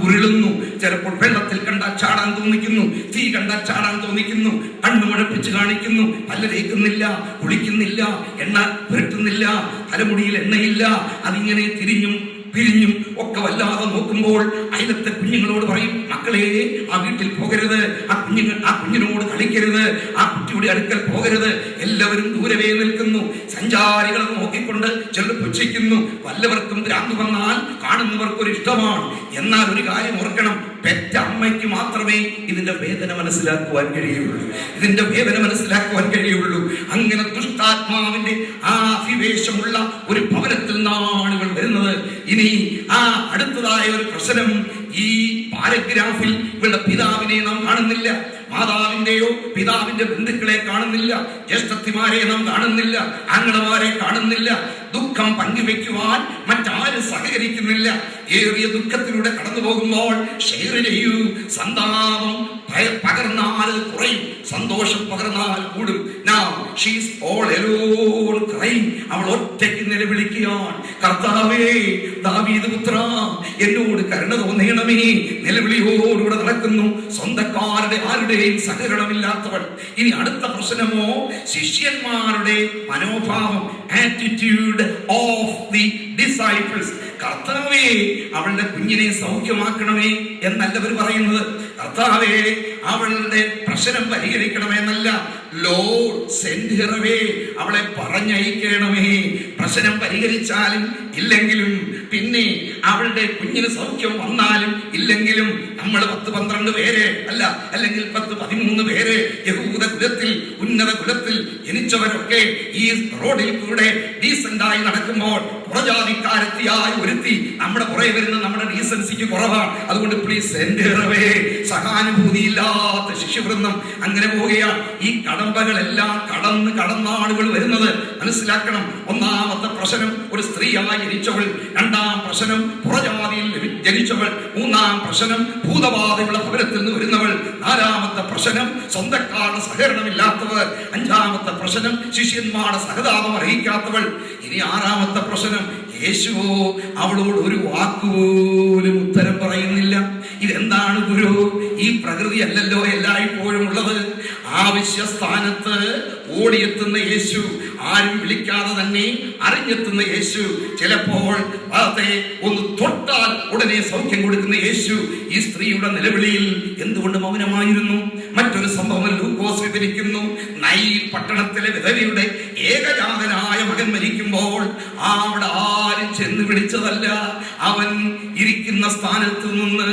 ഉരുളുന്നു, ചിലപ്പോൾ വെള്ളത്തിൽ കണ്ടാൽ ചാടാൻ തോന്നിക്കുന്നു, തീ കണ്ടാൽ ചാടാൻ തോന്നിക്കുന്നു, കണ്ണു മുഴപ്പിച്ച് കാണിക്കുന്നു, പല്ല് തേക്കുന്നില്ല, കുളിക്കുന്നില്ല, എണ്ണ പുരട്ടുന്നില്ല, തലമുടിയിൽ എണ്ണയില്ല. അതിങ്ങനെ തിരിഞ്ഞും പിരിഞ്ഞും ഒക്കെ വല്ലാതെ നോക്കുമ്പോൾ അയലത്തെ കുഞ്ഞുങ്ങളോട് പറയും, മക്കളെ ആ വീട്ടിൽ പോകരുത്, ആ കുഞ്ഞിനോട് കളിക്കരുത്, ആ കുട്ടിയുടെ അടുക്കൽ പോകരുത്. എല്ലാവരും ദൂരവേ നിൽക്കുന്നു. സഞ്ചാരികളെ നോക്കിക്കൊണ്ട് ചിലർ പുച്ഛിക്കുന്നു. വല്ലവർക്കും ഭ്രാന്ത് വന്നാൽ കാണുന്നവർക്കൊരു ഇഷ്ടമാണ്. എന്നാൽ ഒരു കാര്യം ഓർക്കണം, പെറ്റ അമ്മയ്ക്ക് മാത്രമേ ഇതിന്റെ വേദന മനസ്സിലാക്കുവാൻ കഴിയുള്ളൂ. ഇതിന്റെ വേദന മനസ്സിലാക്കുവാൻ കഴിയുള്ളൂ. അങ്ങനെ ദുഷ്ടാത്മാവിന്റെ ആ അധിവേശമുള്ള ഒരു ഭവനത്തിൽ നിന്നാണ് ഇവൾ വരുന്നത്. ഇനി ആ അടുത്തതായ ഒരു പ്രശ്നം, ഈ പാരഗ്രാഫിൽ ഇവളുടെ പിതാവിനെ നാം കാണുന്നില്ല, മാതാവിന്റെയോ പിതാവിന്റെ ബന്ധുക്കളെ കാണുന്നില്ല, ജ്യേഷ്ഠത്തിമാരെ നാം കാണുന്നില്ല, ആങ്ങളമാരെ കാണുന്നില്ല. ദുഃഖം പങ്കുവെക്കുവാൻ മറ്റാരും സഹകരിക്കുന്നില്ല. ഏറിയ ദുഃഖത്തിലൂടെ കടന്നു പോകുമ്പോൾ ഷെയർ ചെയ്യൂ. സന്താപം പകർന്നാൽ കുറയും, സന്തോഷം പകർന്നാൽ കൂടും. Now she is all alone crying. അവൾ ഒറ്റയ്ക്ക് നിലവിളിക്കുകയാണ്, കർത്താവേ, ദാവീദ് പുത്രാ, എന്നോട് കരുണ തോന്നണമേ. നിലവിളിയോടുകൂടെ നടക്കുന്നു. സ്വന്തക്കാരുടെ ആരുടെയും സഹകരണമില്ലാത്തവൾ. ഇനി അടുത്ത പ്രശ്നമോ, ശിഷ്യന്മാരുടെ മനോഭാവം, ആറ്റിറ്റ്യൂഡ് ഓഫ് ദി ഡിസൈപ്പിൾസ്. കർത്താവേ, അവളുടെ കുഞ്ഞിനെ സൗഖ്യമാക്കണമേ എന്നല്ല അവർ പറയുന്നത്. കർത്താവേ, അവളുടെ പ്രശ്നം പരിഹരിക്കണമേ എന്നല്ല. ലോർഡ് സെൻഡ് ഹർ അവേ, അവളെ പറഞ്ഞയക്കണമേ. പ്രശ്നം പരിഹരിച്ചാലും ഇല്ലെങ്കിലും, പിന്നെ അവളുടെ കുഞ്ഞിന് സൗഖ്യം വന്നാലും ഇല്ലെങ്കിലും, നമ്മൾ 10-12 പേര് അല്ല, അല്ലെങ്കിൽ 10-13 പേര് യഹൂദ കുലത്തിൽ, ഉന്നത കുലത്തിൽ ജനിച്ചവരൊക്കെ ഈ റോഡിൽ കൂടെ ഡീസന്റായി നടക്കുമ്പോൾ പുറജാതിക്കാരത്തിയായി ഒരുത്തി നമ്മുടെ പുറകെ വരുന്ന നമ്മുടെ ഡീസൻസിക്ക് കുറവാണ്. അതുകൊണ്ട് പ്ലീസ് സെൻഡ് ഹർ അവേ. സഹാനുഭൂതിയില്ലാത്ത ശിഷ്യവൃന്ദം അങ്ങനെ പോവുകയാണ്. ഈ കടമ്പകളെല്ലാം കടന്നാണ് ഇവൾ വരുന്നത്. മനസ്സിലാക്കണം. 1ാമത്തെ പ്രശ്നം ഒരു സ്ത്രീയായി ജനിച്ചവൾ, 2ാം പ്രശ്നം പുറജാതിയിൽ ജനിച്ചവൾ, 3ാം പ്രശ്നം ഭൂതബാധയുള്ള ഭവനത്തിൽ നിന്ന് വരുന്നവൾ, 4ാമത്തെ പ്രശ്നം സ്വന്തക്കാരുടെ സഹകരണമില്ലാത്തവർ, 5ാമത്തെ പ്രശ്നം ശിഷ്യന്മാരുടെ സഹതാപം അറിയിക്കാത്തവൾ. ഇനി 6ാമത്തെ പ്രശ്നം, യേശുവോ അവളോട് ഒരു വാക്കുപോലും ഉത്തരം പറയുന്നില്ല. ഇതെന്താണ് ഗുരു? ഈ പ്രകൃതി അല്ലല്ലോ എല്ലായ്പ്പോഴും ഉള്ളത്. ആവശ്യ സ്ഥാനത്ത് ഓടിയെത്തുന്ന യേശു, ആരും വിളിക്കാതെ തന്നെ അറിഞ്ഞെത്തുന്ന യേശു, ചിലപ്പോൾ അതെ ഒന്ന് തൊട്ടാൽ ഉടനെ സൗഖ്യം കൊടുക്കുന്ന യേശു ഈ സ്ത്രീയുടെ നിലവിളിയിൽ എന്തുകൊണ്ട് മൗനമായിരുന്നു? മറ്റൊരു സംഭവം ലൂക്കോസ് വിവരിക്കുന്നു. നൈൽ പട്ടണത്തിലെ വിധവയുടെ ഏകജാതനായ മകൻ മരിക്കുമ്പോൾ അവിടെ ആരും ചെന്ന് വിളിച്ചതല്ല. അവൻ ഇരിക്കുന്ന സ്ഥാനത്ത് നിന്ന്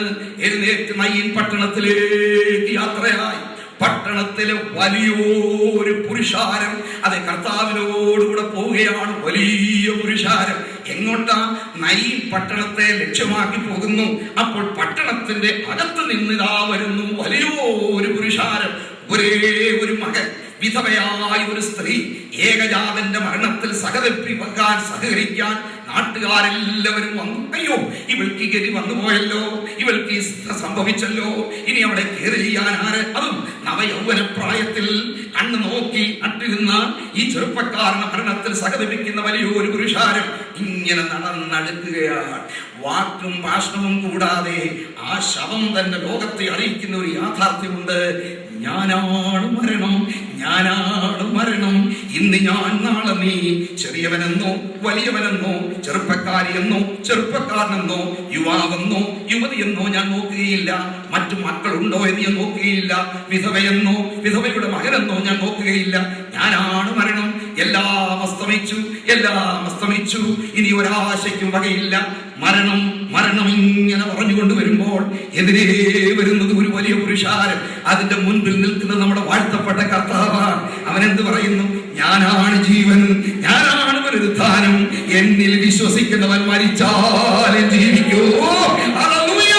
എഴുന്നേറ്റ് നൈൽ പട്ടണത്തിലേക്ക് യാത്രയായി. പട്ടണത്തിലെ വലിയൊരു പുരുഷാരം അത് കർത്താവിനോടുകൂടെ പോവുകയാണ്. വലിയ പുരുഷാരം എങ്ങോട്ടാ? നൈൽ പട്ടണത്തെ ലക്ഷ്യമാക്കി പോകുന്നു. അപ്പോൾ പട്ടണത്തിന്റെ അകത്ത് നിന്നിതാ വരുന്നു വലിയൊരു പുരുഷാരം. ഒരേ ഒരു മകൻ, വിധവയായ ഒരു സ്ത്രീ, ഏകജാതന്റെ മരണത്തിൽ സഹകരിക്കാൻ നാട്ടുകാരെല്ലാവരും വന്നു. അയ്യോ, ഇവൾക്ക് ഗതി വന്നുപോയല്ലോ, ഇവൾക്ക് സംഭവിച്ചല്ലോ, ഇനി അവിടെ കയറി ചെയ്യാൻ ആര്? അതും നവയൗവന പ്രായത്തിൽ കണ്ണു നോക്കി നട്ടുന്ന ഈ ചെറുപ്പക്കാരന്റെ മരണത്തിൽ സഹകരിക്കുന്ന വലിയൊരു പുരുഷാരം ഇങ്ങനെ നടന്നടുക്കുകയാണ്. വാക്കും ഭാഷണവും കൂടാതെ ആ ശവം തന്നെ ലോകത്തെ അറിയിക്കുന്ന ഒരു യാഥാർത്ഥ്യമുണ്ട്. ഞാനാണ് മരണം, ഞാനാണ് മരണം. ഇന്ന് ഞാൻ, നാളെ നീ. ചെറിയവനെന്നോ വലിയവനെന്നോ, ചെറുപ്പക്കാരിയെന്നോ ചെറുപ്പക്കാരനെന്നോ, യുവാവെന്നോ യുവതിയെന്നോ ഞാൻ നോക്കുകയില്ല. മറ്റു മക്കളുണ്ടോ എന്ന് ഞാൻ നോക്കുകയില്ല. വിധവയെന്നോ വിധവയുടെ മകനെന്നോ ഞാൻ നോക്കുകയില്ല. ഞാനാണ് മരണം. എല്ലാം അസ്തമിച്ചു, എല്ലാം അസ്തമിച്ചു. ഇനി ഒരാശയ്ക്കും വകയില്ല. മരണം മരണം ഇങ്ങനെ പറഞ്ഞുകൊണ്ട് വരുമ്പോൾ എതിരേ വരുന്നത് ഒരു വലിയ പുരുഷാരം. അതിന്റെ മുൻപിൽ നിൽക്കുന്നത് നമ്മുടെ വാഴ്ത്തപ്പെട്ട കർത്താവാണ്. അവൻ എന്ത് പറയുന്നു? ഞാനാണ് ജീവൻ, ഞാനാണ് പുനരുത്ഥാനം. എന്നിൽ വിശ്വസിക്കുന്നവൻ മരിച്ചാലും ജീവിക്കൂ. ഹല്ലേലൂയ!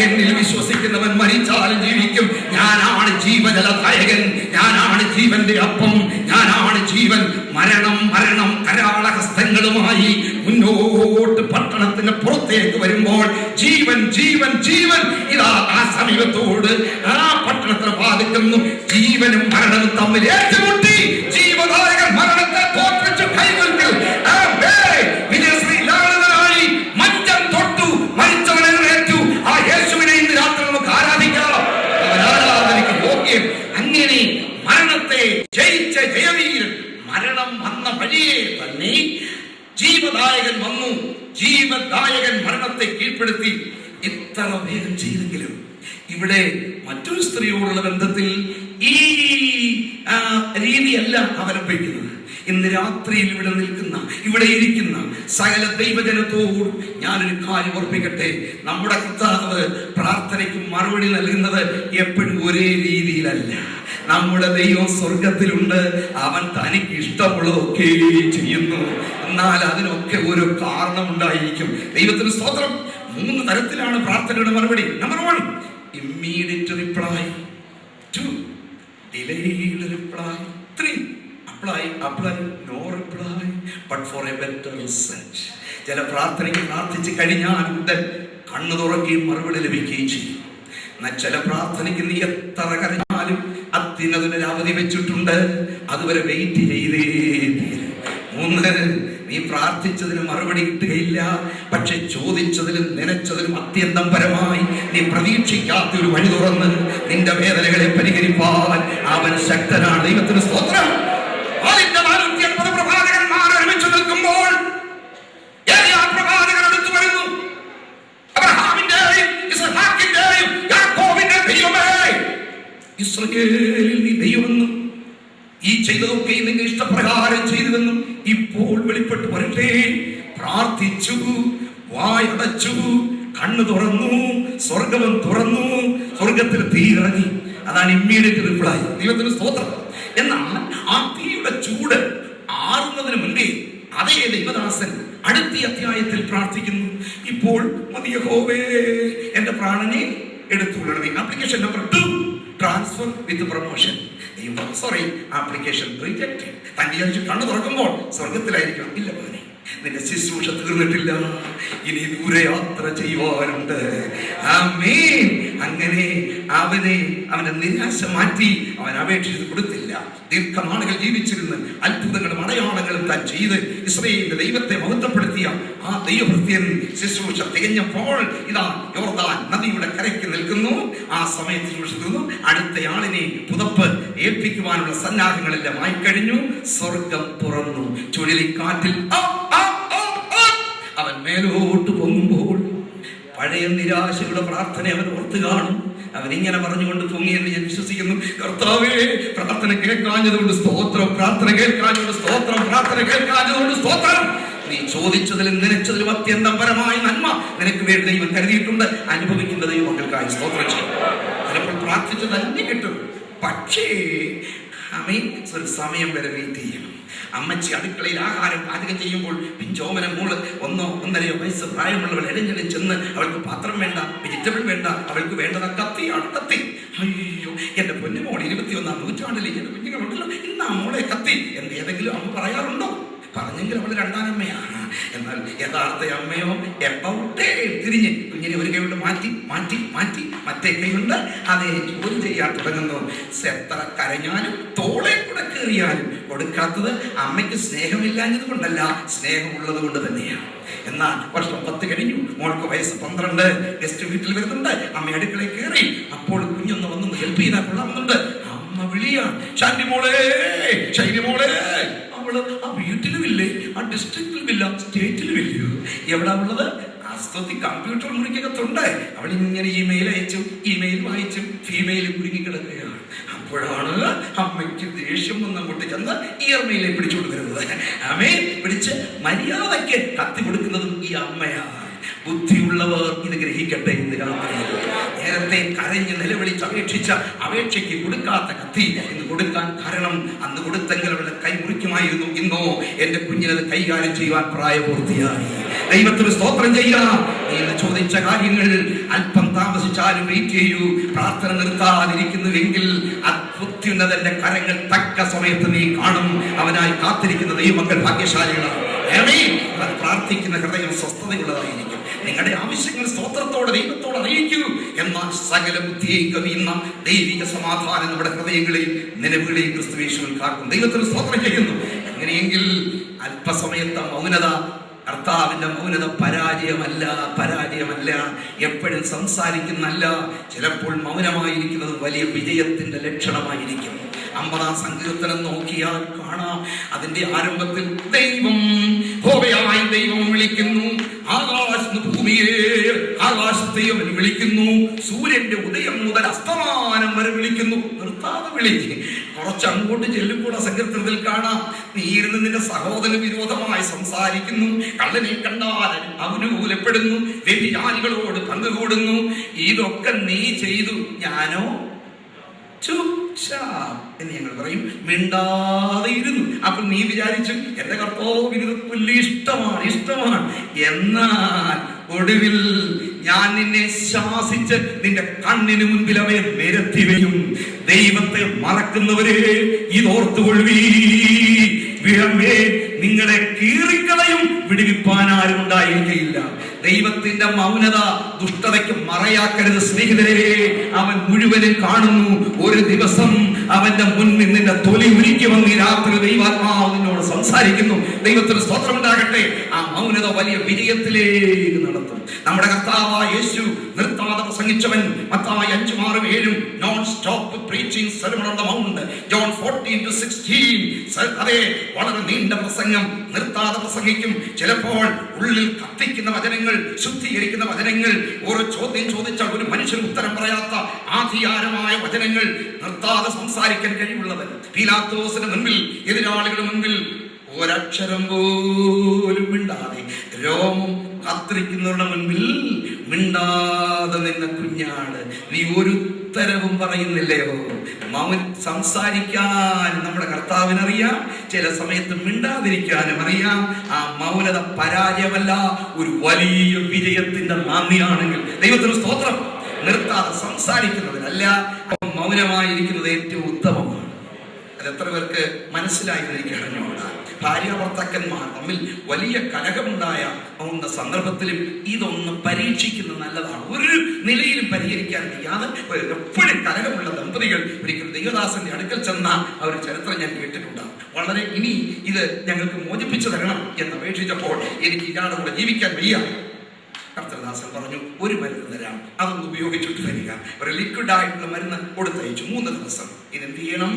എന്നിൽ വിശ്വസിക്കുന്നവൻ മരിച്ചാലും ജീവിക്കും. ഞാനാണ് ജീവജലദായകൻ, ഞാനാണ് ജീവന്റെ അപ്പം, ഞാനാണ് ജീവൻ. മരണം മരണം കരാളഹസ്തങ്ങളുമായി മുന്നോട്ട് പട്ടണത്തിന് പുറത്തേക്ക് വരുമ്പോൾ ജീവൻ ജീവൻ ജീവൻ ഇതാ ആ സമീപത്തോട് ആ പട്ടണത്തിന് ബാധിക്കുന്നു. ജീവനും മരണവും തമ്മിൽ ഏറ്റുമുട്ടി ജീവദായകൻ മരണത്തെ തോൽപ്പിച്ചു കൈകൊടുത്തു. വിജയശ്രീലാളിതനായി മഞ്ചം തൊട്ടു മരിച്ചവനേറ്റു. ആ യേശുവിനെ ഇന്ന് രാത്രി നമുക്ക് ആരാധിക്കാം. ആരാധനയ്ക്ക് യോഗ്യം. അങ്ങനെ മരണത്തെ ജയിച്ച ജയവീരൻ മരണം വന്ന വഴിയെ തന്നെ ജീവദായകൻ വന്നു. ജീവദായകൻ മരണത്തെ കീഴ്പ്പെടുത്തി. ഇത്ര വേഗം ചെയ്തെങ്കിലും ഇവിടെ മറ്റൊരു സ്ത്രീയോടുള്ള ബന്ധത്തിൽ ഈ രീതിയല്ല അവലംബിക്കുന്നത്. ഇന്ന് രാത്രിയിൽ ഇവിടെ നിൽക്കുന്ന, ഇവിടെ ഇരിക്കുന്ന സകല ദൈവജനത്തോടും ഞാനൊരു കാര്യം ഓർപ്പിക്കട്ടെ. നമ്മുടെ കർത്താവ് പ്രാർത്ഥനയ്ക്ക് മറുപടി നൽകുന്നത് എപ്പോഴും ഒരേ രീതിയിലല്ല. നമ്മുടെ ദൈവം സ്വർഗത്തിലുണ്ട്. അവൻ തനിക്ക് ഇഷ്ടമുള്ളതൊക്കെ ചെയ്യുന്നു. എന്നാൽ അതിനൊക്കെ ഒരു കാരണം ഉണ്ടായിരിക്കും. ദൈവത്തിന് സ്തോത്രം. 3 തരത്തിലാണ് പ്രാർത്ഥനയുടെ മറുപടി. Number 1, immediate reply. 2, delayed reply. 3, apply, no reply, but for a better result. ചില പ്രാർത്ഥനയ്ക്ക് പ്രാർത്ഥിച്ച് കഴിഞ്ഞാൽ ഉടൻ കണ്ണു തുറക്കുകയും മറുപടി ലഭിക്കുകയും ചെയ്യും. എന്നാൽ ചില പ്രാർത്ഥനയ്ക്ക് നീ എത്ര കരഞ്ഞാലും അതിനൊരു അവധി വെച്ചിട്ടുണ്ട്. അതുവരെ വെയിറ്റ് ചെയ്തേ തീരും. 3, നീ പ്രാർത്ഥിച്ചതിന് മറുപടി കിട്ടുകയില്ല. പക്ഷെ ചോദിച്ചതിലും നനച്ചതിലും അത്യന്തം പരമായി നീ പ്രതീക്ഷിക്കാത്ത ഒരു വഴി തുറന്ന് നിന്റെ വേദനകളെ പരിഹരിപ്പാൻ അവൻ ശക്തനാണ്. ദൈവത്തിന് സ്തോത്രം. അതിന്റെ 480 പ്രവാചകന്മാർ ഒരുമിച്ച് നിൽക്കുമ്പോൾ പ്രവാചകൻ അടുത്തു വരുന്നു. അബ്രഹാമിന്റെയും ഇസ്ഹാക്കിന്റെയും യാക്കോബിന്റെ ദൈവമേ, ഇസ്രായേലിൽ നീ ദൈവമെന്നും ഈ ചെയ്തതൊക്കെ നിന്റെ ഇഷ്ടപ്രകാരം ചെയ്തുവെന്നും ഇപ്പോൾ വെളിപ്പെട്ട് വരട്ടെ. പ്രാർത്ഥിച്ചു, വായടച്ചു, കണ്ണു തുറന്നു, സ്വർഗവും തുറന്നു, സ്വർഗത്തിൽ തീ ഇറങ്ങി. അതാണ് ഇമ്മീഡിയറ്റ് റിപ്ലൈ. ദൈവത്തിന് സ്തോത്രം. എന്നാൽ ആ തീയുടെ ചൂട് ആറുന്നതിന് മുൻപേ അതേ ദൈവദാസൻ അടുത്ത അധ്യായത്തിൽ പ്രാർത്ഥിക്കുന്നു. ഇപ്പോൾ മതി യഹോവേ, എന്റെ പ്രാണനെ എടുത്തുകൊള്ളണമേ. Application number 2, transfer with promotion. Application rejected. തന്റെ കണ്ണു തുറക്കുമ്പോൾ സ്വർഗത്തിലായിരിക്കണം. ഇല്ല മോനെ, നിന്റെ ശുശ്രൂഷ തീർന്നിട്ടില്ല, ഇനി ദൂരെ യാത്ര ചെയ്യുവാനുണ്ട്. ആമേൻ. അങ്ങനെ അവന്റെ നിരാശ മാറ്റി അവൻ അപേക്ഷിച്ച് കൊടുത്തില്ല. ദീർഘനാളുകൾ ജീവിച്ചിരുന്ന് അത്ഭുതങ്ങളും അടയാളങ്ങളും താൻ ചെയ്ത് ഇസ്രായേലിന്റെ ദൈവത്തെ മഹത്വപ്പെടുത്തിയ ആ ദൈവഭൃത്യൻ ശുശ്രൂഷ തികഞ്ഞപ്പോൾ ഇതാ യോർദാൻ നദിയുടെ കരയ്ക്ക് നിൽക്കുന്നു. ആ സമയത്ത് ശുശ്രൂഷ തീർന്നു. അടുത്തയാളിനെ പുതപ്പ് ഏൽപ്പിക്കുവാനുള്ള സന്നാഹങ്ങളെല്ലാം ആയിക്കഴിഞ്ഞു. സ്വർഗം തുറന്നു. ചുഴലിക്കാറ്റിൽ അവൻ മേലോട്ട് പൊങ്ങുമ്പോൾ പഴയ നിരാശയുടെ പ്രാർത്ഥന അവൻ ഓർത്ത് കാണും. അവൻ ഇങ്ങനെ പറഞ്ഞുകൊണ്ട് പൊങ്ങിയെന്ന് ഞാൻ വിശ്വസിക്കുന്നു. കർത്താവേ, പ്രാർത്ഥന കേൾക്കാഞ്ഞതുകൊണ്ട് സ്തോത്രം, പ്രാർത്ഥന കേൾക്കാഞ്ഞതുകൊണ്ട് സ്തോത്രം, പ്രാർത്ഥന കേൾക്കാഞ്ഞതുകൊണ്ട് സ്തോത്രം. നീ ചോദിച്ചതിലും നനച്ചതിലും അത്യന്തം പരമായ നന്മ നിനക്ക് വേണ്ടി ദൈവം കരുതിയിട്ടുണ്ട്. അനുഭവിക്കുന്ന ദൈവങ്ങൾക്കായി സ്തോത്രം ചെയ്യും. ചിലപ്പോൾ പ്രാർത്ഥിച്ചത് തന്നെ കിട്ടും. പക്ഷേ ഒരു സമയം വരെ വെയിറ്റ് ചെയ്യണം. അമ്മച്ചി അടുക്കളയിൽ ആഹാരം പാചകം ചെയ്യുമ്പോൾ പിഞ്ചോമന മോള് 1-1.5 വയസ്സ് പ്രായമുള്ളവൾ ഇടഞ്ഞിടം ചെന്ന് അവൾക്ക് പാത്രം വേണ്ട, വെജിറ്റബിൾ വേണ്ട, അവൾക്ക് വേണ്ടത് കത്തിയാണ്. കത്തി. അയ്യോ, എന്റെ പൊന്നുമോൾ 21-ാം നൂറ്റാണ്ടിൽ എന്റെ കുഞ്ഞുങ്ങളുണ്ടല്ലോ, ഇന്ന് ആ മോളെ കത്തി എന്ന് ഏതെങ്കിലും അമ്മ പറയാറുണ്ടോ? പറഞ്ഞെങ്കിൽ അവൾ രണ്ടാനമ്മയാണ്. എന്നാൽ യഥാർത്ഥ അമ്മയോ എപ്പൗട്ടേ തിരിഞ്ഞ് കുഞ്ഞിനെ ഒരു കൈ കൊണ്ട് മാറ്റി മാറ്റി മാറ്റി മറ്റേ കൈ കൊണ്ട് അതേ ജോലി ചെയ്യാൻ തുടങ്ങുന്നു. എത്ര കരഞ്ഞാലും തോളെ കൂടെ കയറിയാലും കൊടുക്കാത്തത് അമ്മയ്ക്ക് സ്നേഹമില്ലാഞ്ഞത് കൊണ്ടല്ല, സ്നേഹമുള്ളത് കൊണ്ട് തന്നെയാണ്. എന്നാൽ വർഷം 10 കഴിഞ്ഞു, മോൾക്ക് വയസ്സ് 12. ഗസ്റ്റ് വീട്ടിൽ വരുന്നുണ്ട്. അമ്മ അടുക്കളയിൽ കയറി. അപ്പോൾ കുഞ്ഞൊന്ന് വന്ന് ഹെൽപ്പ് ചെയ്താൽ കൊള്ളാമെന്നുണ്ട്. അമ്മ വിളിയാണ്, ഷാൻഡി മോളെ, ഷൈനി മോളെ. അവള് ആ വീട്ടിലും ഇല്ലേ, ആ ഡിസ്ട്രിക്റ്റിലും ഇല്ല, സ്റ്റേറ്റിലും ഇല്ലയോ. എവിടാ ഉള്ളത്? ആസ്തോത്തി കമ്പ്യൂട്ടർ മുറിക്കകത്തുണ്ട്. അവൾ ഇങ്ങനെ ഇമെയിൽ അയച്ചും ഇമെയിൽ വായിച്ചും ഫീമെയിൽ കുടുങ്ങിക്കിടക്കുകയാണ്. അപ്പോഴാണ് അമ്മയ്ക്ക് ദേഷ്യം വന്ന് അങ്ങോട്ട് ചെന്ന് ഇയർമെയിലെ പിടിച്ചു കൊടുക്കരുത്. അമ്മയെ പിടിച്ച് മര്യാദയ്ക്ക് കത്തി കൊടുക്കുന്നതും ഈ അമ്മയാണ്. ബുദ്ധിയുള്ളവർ ഇത് ഗ്രഹിക്കട്ടെ. ഇന്ന് രാത്രി നേരത്തെ കരഞ്ഞ് നിലവിളിച്ച് അപേക്ഷിച്ച അപേക്ഷയ്ക്ക് കൊടുക്കാത്ത കത്തി ഇന്ന് കൊടുക്കാൻ കാരണം അന്ന് കൊടുത്തെങ്കിൽ അവരുടെ കൈ മുറിക്കുമായിരുന്നു. ഇന്നോ എന്റെ കുഞ്ഞിനത് കൈകാര്യം ചെയ്യുവാൻ പ്രായപൂർത്തിയായി. ദൈവത്തിന് സ്തോത്രം ചെയ്യാം. നീ ചോദിച്ച കാര്യങ്ങൾ അല്പം താമസിച്ചാലും വെയിറ്റ് ചെയ്യൂ. പ്രാർത്ഥന നിർത്താതിരിക്കുന്നുവെങ്കിൽ അത്യുന്നതന്റെ കരങ്ങൾ തക്ക സമയത്ത് നീ കാണും. അവനായി കാത്തിരിക്കുന്ന ദൈവമക്കൾ ഭാഗ്യശാലികളാണ്. പ്രാർത്ഥിക്കുന്ന ഹൃദയം സ്വസ്ഥതയുള്ളതായിരിക്കും. നിങ്ങളുടെ ആവശ്യങ്ങൾ സ്തോത്രത്തോടെ ദൈവത്തോട് അറിയിക്കൂ. എന്നാൽ സകല ബുദ്ധിയെയും കവിയുന്ന ദൈവിക സമാധാനം നമ്മുടെ ഹൃദയങ്ങളെയും നിലവുകളെയും ക്രിസ്തുയേശുവിൽ കാക്കും. ദൈവത്തിന് സ്തോത്രം ചെയ്യുന്നു. അങ്ങനെയെങ്കിൽ അല്പസമയത്തെ മൗനത, കർത്താവിന്റെ മൗനത പരാജയമല്ല. എപ്പോഴും സംസാരിക്കുന്നല്ല, ചിലപ്പോൾ മൗനമായിരിക്കുന്നത് വലിയ വിജയത്തിന്റെ ലക്ഷണമായിരിക്കും. 50-ാം സങ്കീർത്തനം നോക്കിയാൽ കാണാം, അതിന്റെ ആരംഭത്തിൽ ദൈവം ഹോവയായി ദൈവം വിളിക്കുന്നു. ആകാശത്തെ അവൻ വിളിക്കുന്നു. സൂര്യന്റെ ഉദയം മുതൽ അസ്തമാനം വരെ വിളിക്കുന്നു. നിർത്താതെ വിളി. കുറച്ചങ്ങോട്ട് ചെല്ലുമ്പോൾ സങ്കീർത്തനത്തിൽ കാണാം, നീ ഇരുന്ന് നിന്റെ സഹോദരന് വിരോധമായി സംസാരിക്കുന്നു, കള്ളനെ കണ്ടാൽ അനുകൂലപ്പെടുന്നു, വ്യഭിചാരികളോട് പങ്കുകൂടുന്നു. ഇതൊക്കെ നീ ചെയ്തു, ഞാനോ എന്ന് ഞങ്ങൾ പറയും, മിണ്ടാതെ ഇരുന്നു. അപ്പൊ നീ വിചാരിച്ചു എന്റെ കർത്താവിന് വലിയ ഇഷ്ടമാണ്. എന്നാൽ ഒടുവിൽ ഞാൻ നിന്നെ ശാസിച്ച് നിന്റെ കണ്ണിന് മുൻപിൽ അവയെ നിരത്തി വയ്ക്കും. ദൈവത്തെ മറക്കുന്നവരെ ഇതോർത്തുകൊള്ളീ, നിങ്ങളെ കീറിക്കളയും, വിടുവിപ്പാൻ ആരും ഉണ്ടായിരിക്കയില്ല. ദൈവത്തിന്റെ മൗനത ദുഷ്ടതയ്ക്ക് മറയാക്കരുത് സ്നേഹിതരെ. അവൻ മുഴുവനും കാണുന്നു. ഒരു ദിവസം അവന്റെ മുൻപിൽ നിന്റെ തൊലി ഉരുക്കി വന്ന് ഈ രാത്രി ദൈവാത്മാവ് നിന്നോട് സംസാരിക്കുന്നു. ദൈവത്തിന് സ്തോത്രമുണ്ടാകട്ടെ. ആ മൗനത വലിയ വിജയത്തിലേക്ക് നടത്തും. നമ്മുടെ കർത്താവായ യേശു നിർത്താതെ പ്രസംഗിച്ചവൻ. മത്തായി 5:6-7 non stop preaching sermon on the mount. John 14-16 അതെ, വളരെ നീണ്ട പ്രസംഗം, നിർത്താതെ പ്രസംഗിക്കും. ചിലപ്പോൾ ഉള്ളിൽ കത്തിക്കുന്ന വചനങ്ങൾ, ശുദ്ധീകരിക്കുന്ന വചനങ്ങൾ, ഓരോ ചോദ്യം ചോദിച്ചാൽ ഒരു മനുഷ്യന് ഉത്തരം പറയാത്ത ആധികാരമായ വചനങ്ങൾ, നിർത്താതെ സംസാരിക്കാൻ കഴിവുള്ളവൻ. പീലാത്തോസിന് മുൻപിൽ, എതിരാളികളുടെ മുൻപിൽ ഒരക്ഷരം പോലും മിണ്ടാതെ, രോമം കത്തിരിക്കുന്നവരുടെ മുൻപിൽ മിണ്ടാതെ നിന്ന കുഞ്ഞാട്, നീ ഒരു ഉത്തരവും പറയുന്നില്ലയോ? സംസാരിക്കാൻ നമ്മുടെ കർത്താവിനറിയാം, ചില സമയത്ത് മിണ്ടാതിരിക്കാനും അറിയാം. ആ മൗനത പരാജയമല്ല, ഒരു വലിയ വിജയത്തിന്റെ നാന്ദിയാണെങ്കിൽ ദൈവത്തിന് സ്തോത്രം. നിർത്താതെ സംസാരിക്കുന്നതിനല്ല, മൗനമായിരിക്കുന്നത് ഏറ്റവും ഉത്തമമാണ്. അത് എത്ര പേർക്ക് മനസ്സിലായി എനിക്ക് അറിഞ്ഞോടാ. ഭാര്യാഭർത്താക്കന്മാർ തമ്മിൽ വലിയ കലഹമുണ്ടായ സന്ദർഭത്തിലും ഇതൊന്ന് പരീക്ഷിക്കുന്നത് നല്ലതാണ്. ഒരു നിലയിലും പരിഹരിക്കാൻ കഴിയാതെ എപ്പോഴും കലഹമുള്ള ദമ്പതികൾ ഒരിക്കലും ദൈവദാസന്റെ അടുക്കൽ ചെന്ന ആ ഒരു ചരിത്രം ഞാൻ കേട്ടിട്ടുണ്ട്. വളരെ ഇനി ഇത് ഞങ്ങൾക്ക് മോചിപ്പിച്ചു തരണം എന്ന് അപേക്ഷിച്ചപ്പോൾ എനിക്ക് ഇയാളുടെ കൂടെ ജീവിക്കാൻ വയ്യ. കർത്തൃദാസൻ പറഞ്ഞു, ഒരു മരുന്ന് തരാം, അതൊന്ന് ഉപയോഗിച്ചിട്ട് വരിക. ഒരു ലിക്വിഡ് ആയിട്ടുള്ള മരുന്ന് കൊടുത്തയച്ചു. 3 ദിവസം ഇതെന്ത് ചെയ്യണം?